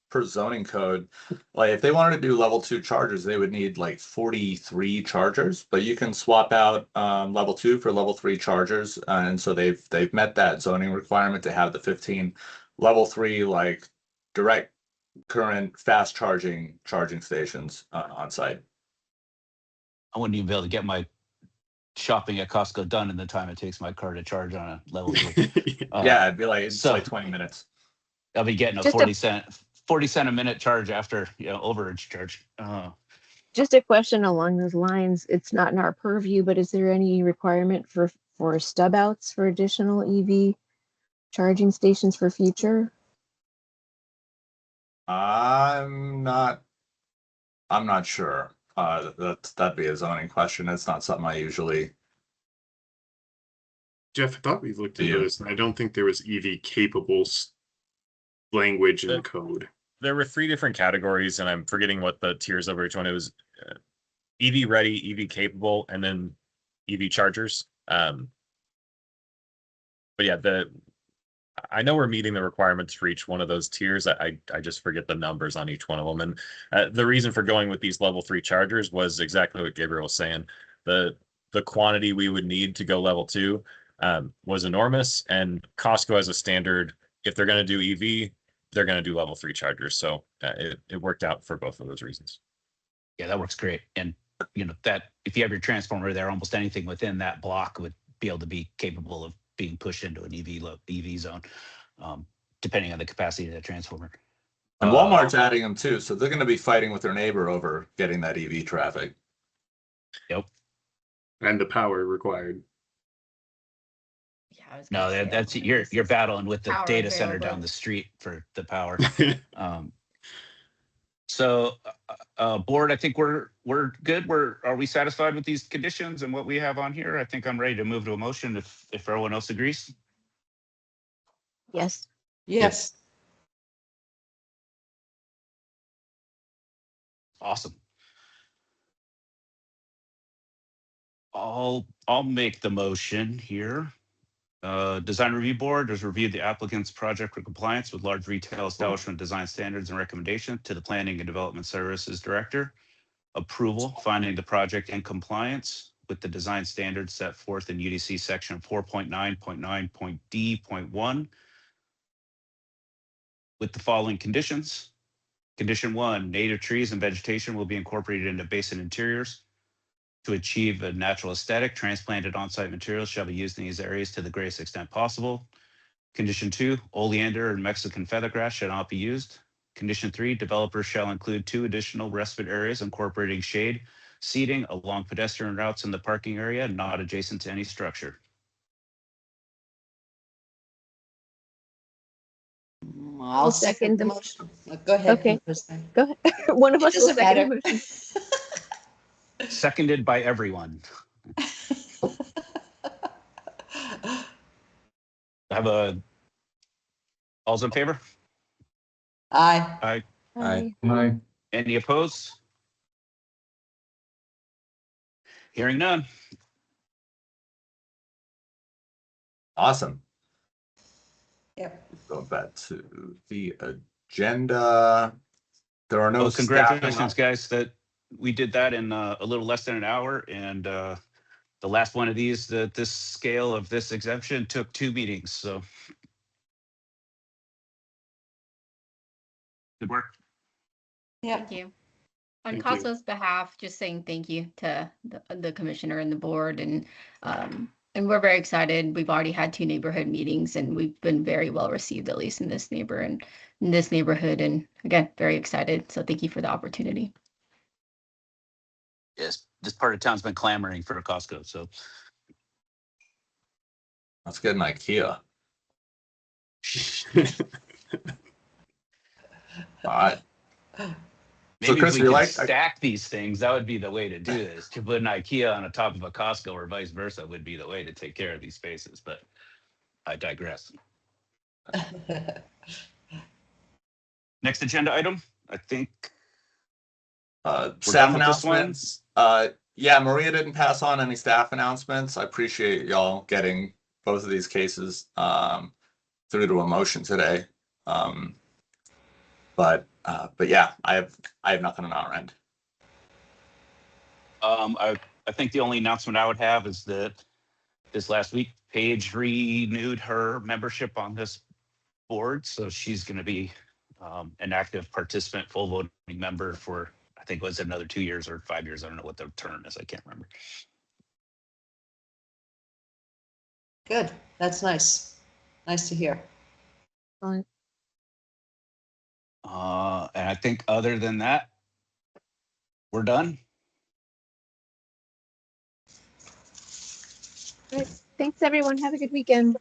A: per zoning code, like if they wanted to do level 2 chargers, they would need like 43 chargers, but you can swap out level 2 for level 3 chargers, and so they've met that zoning requirement to have the 15 level 3 like direct current fast charging stations on site.
C: I wouldn't even be able to get my shopping at Costco done in the time it takes my car to charge on a level 3.
A: Yeah, it'd be like it's like 20 minutes.
C: I'll be getting a
B: Just
C: 40 cent a minute charge after overage charge.
B: Just a question along those lines. It's not in our purview, but is there any requirement for stub outs for additional EV charging stations for future?
A: I'm not sure. That'd be a zoning question. It's not something I usually.
K: Jeff, I thought we looked into this, and I don't think there was EV capable language in the code.
G: There were 3 different categories, and I'm forgetting what the tiers over each one. It was EV ready, EV capable, and then EV chargers. But yeah, I know we're meeting the requirements for each one of those tiers. I just forget the numbers on each one of them. And the reason for going with these level 3 chargers was exactly what Gabriel was saying. The quantity we would need to go level 2 was enormous, and Costco as a standard if they're going to do EV, they're going to do level 3 chargers. So it worked out for both of those reasons.
C: Yeah, that works great. And you know that if you have your transformer there, almost anything within that block would be able to be capable of being pushed into an EV zone, depending on the capacity of the transformer.
A: And Walmart's adding them too, so they're going to be fighting with their neighbor over getting that EV traffic.
C: Yep.
K: And the power required.
L: Yeah, I was
C: No,
L: gonna say,
C: that's
L: I don't
C: you're
L: think
C: you're
L: this is
C: battling with the
L: power
C: data center
L: available.
C: down the street for the power. So, board, I think we're good. Are we satisfied with these conditions and what we have on here? I think I'm ready to move to a motion if everyone else agrees.
B: Yes.
D: Yes.
C: Awesome. I'll make the motion here. Design Review Board has reviewed the applicant's project for compliance with large retail establishment design standards and recommendation to the Planning and Development Services Director. Approval, finding the project in compliance with the design standards set forth in UDC section 4.9.9.d.1 with the following conditions. Condition 1, native trees and vegetation will be incorporated into basin interiors. To achieve a natural aesthetic, transplanted on-site materials shall be used in these areas to the greatest extent possible. Condition 2, oleander and Mexican feathergrass shall not be used. Condition 3, developers shall include 2 additional respite areas incorporating shade, seating along pedestrian routes in the parking area, not adjacent to any structure.
D: I'll second the motion. Go ahead.
B: Okay. Go ahead. One of us will
D: Doesn't
B: second the
D: matter.
B: motion.
C: Seconded by everyone. All's in favor?
D: Aye.
C: Aye.
B: Aye.
F: Aye.
C: Any opposed? Hearing none.
A: Awesome.
D: Yep.
A: Going back to the agenda. There are no
C: Well,
A: staff
C: congratulations, guys, that we did that in a little less than an hour. And the last one of these, this scale of this exemption took 2 meetings. So good work.
D: Yeah.
L: Thank you. On
K: Thank you.
L: Costco's behalf, just saying thank you to the commissioner and the board, and we're very excited. We've already had 2 neighborhood meetings, and we've been very well received, at least in this neighborhood. And again, very excited. So thank you for the opportunity.
C: Yes, this part of town's been clamoring for a Costco. So
A: Let's get an IKEA. All right.
C: maybe
A: Chris,
C: if
A: you
C: we could
A: like-
C: stack these things, that would be the way to do this. To put an IKEA on the top of a Costco or vice versa would be the way to take care of these spaces. But I digress. Next agenda item, I think.
A: Staff
C: done with this one?
A: announcements. Yeah, Maria didn't pass on any staff announcements. I appreciate y'all getting both of these cases through to a motion today. But yeah, I have nothing on our end.
C: I think the only announcement I would have is that this last week, Paige renewed her membership on this board, so she's going to be an active participant, full voting member for, I think, was it another 2 years or 5 years? I don't know what the term is. I can't remember.
D: Good. That's nice. Nice to hear.
B: Fine.
C: And I think other than that, we're done.
B: All right. Thanks, everyone. Have a good weekend.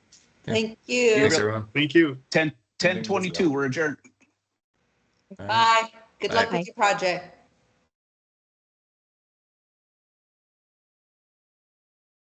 D: Thank you.
E: Thanks, everyone.
K: Thank you.
C: 10:22. We're adjourned.
E: All right.
D: Bye. Good luck
B: Bye.
D: with your project.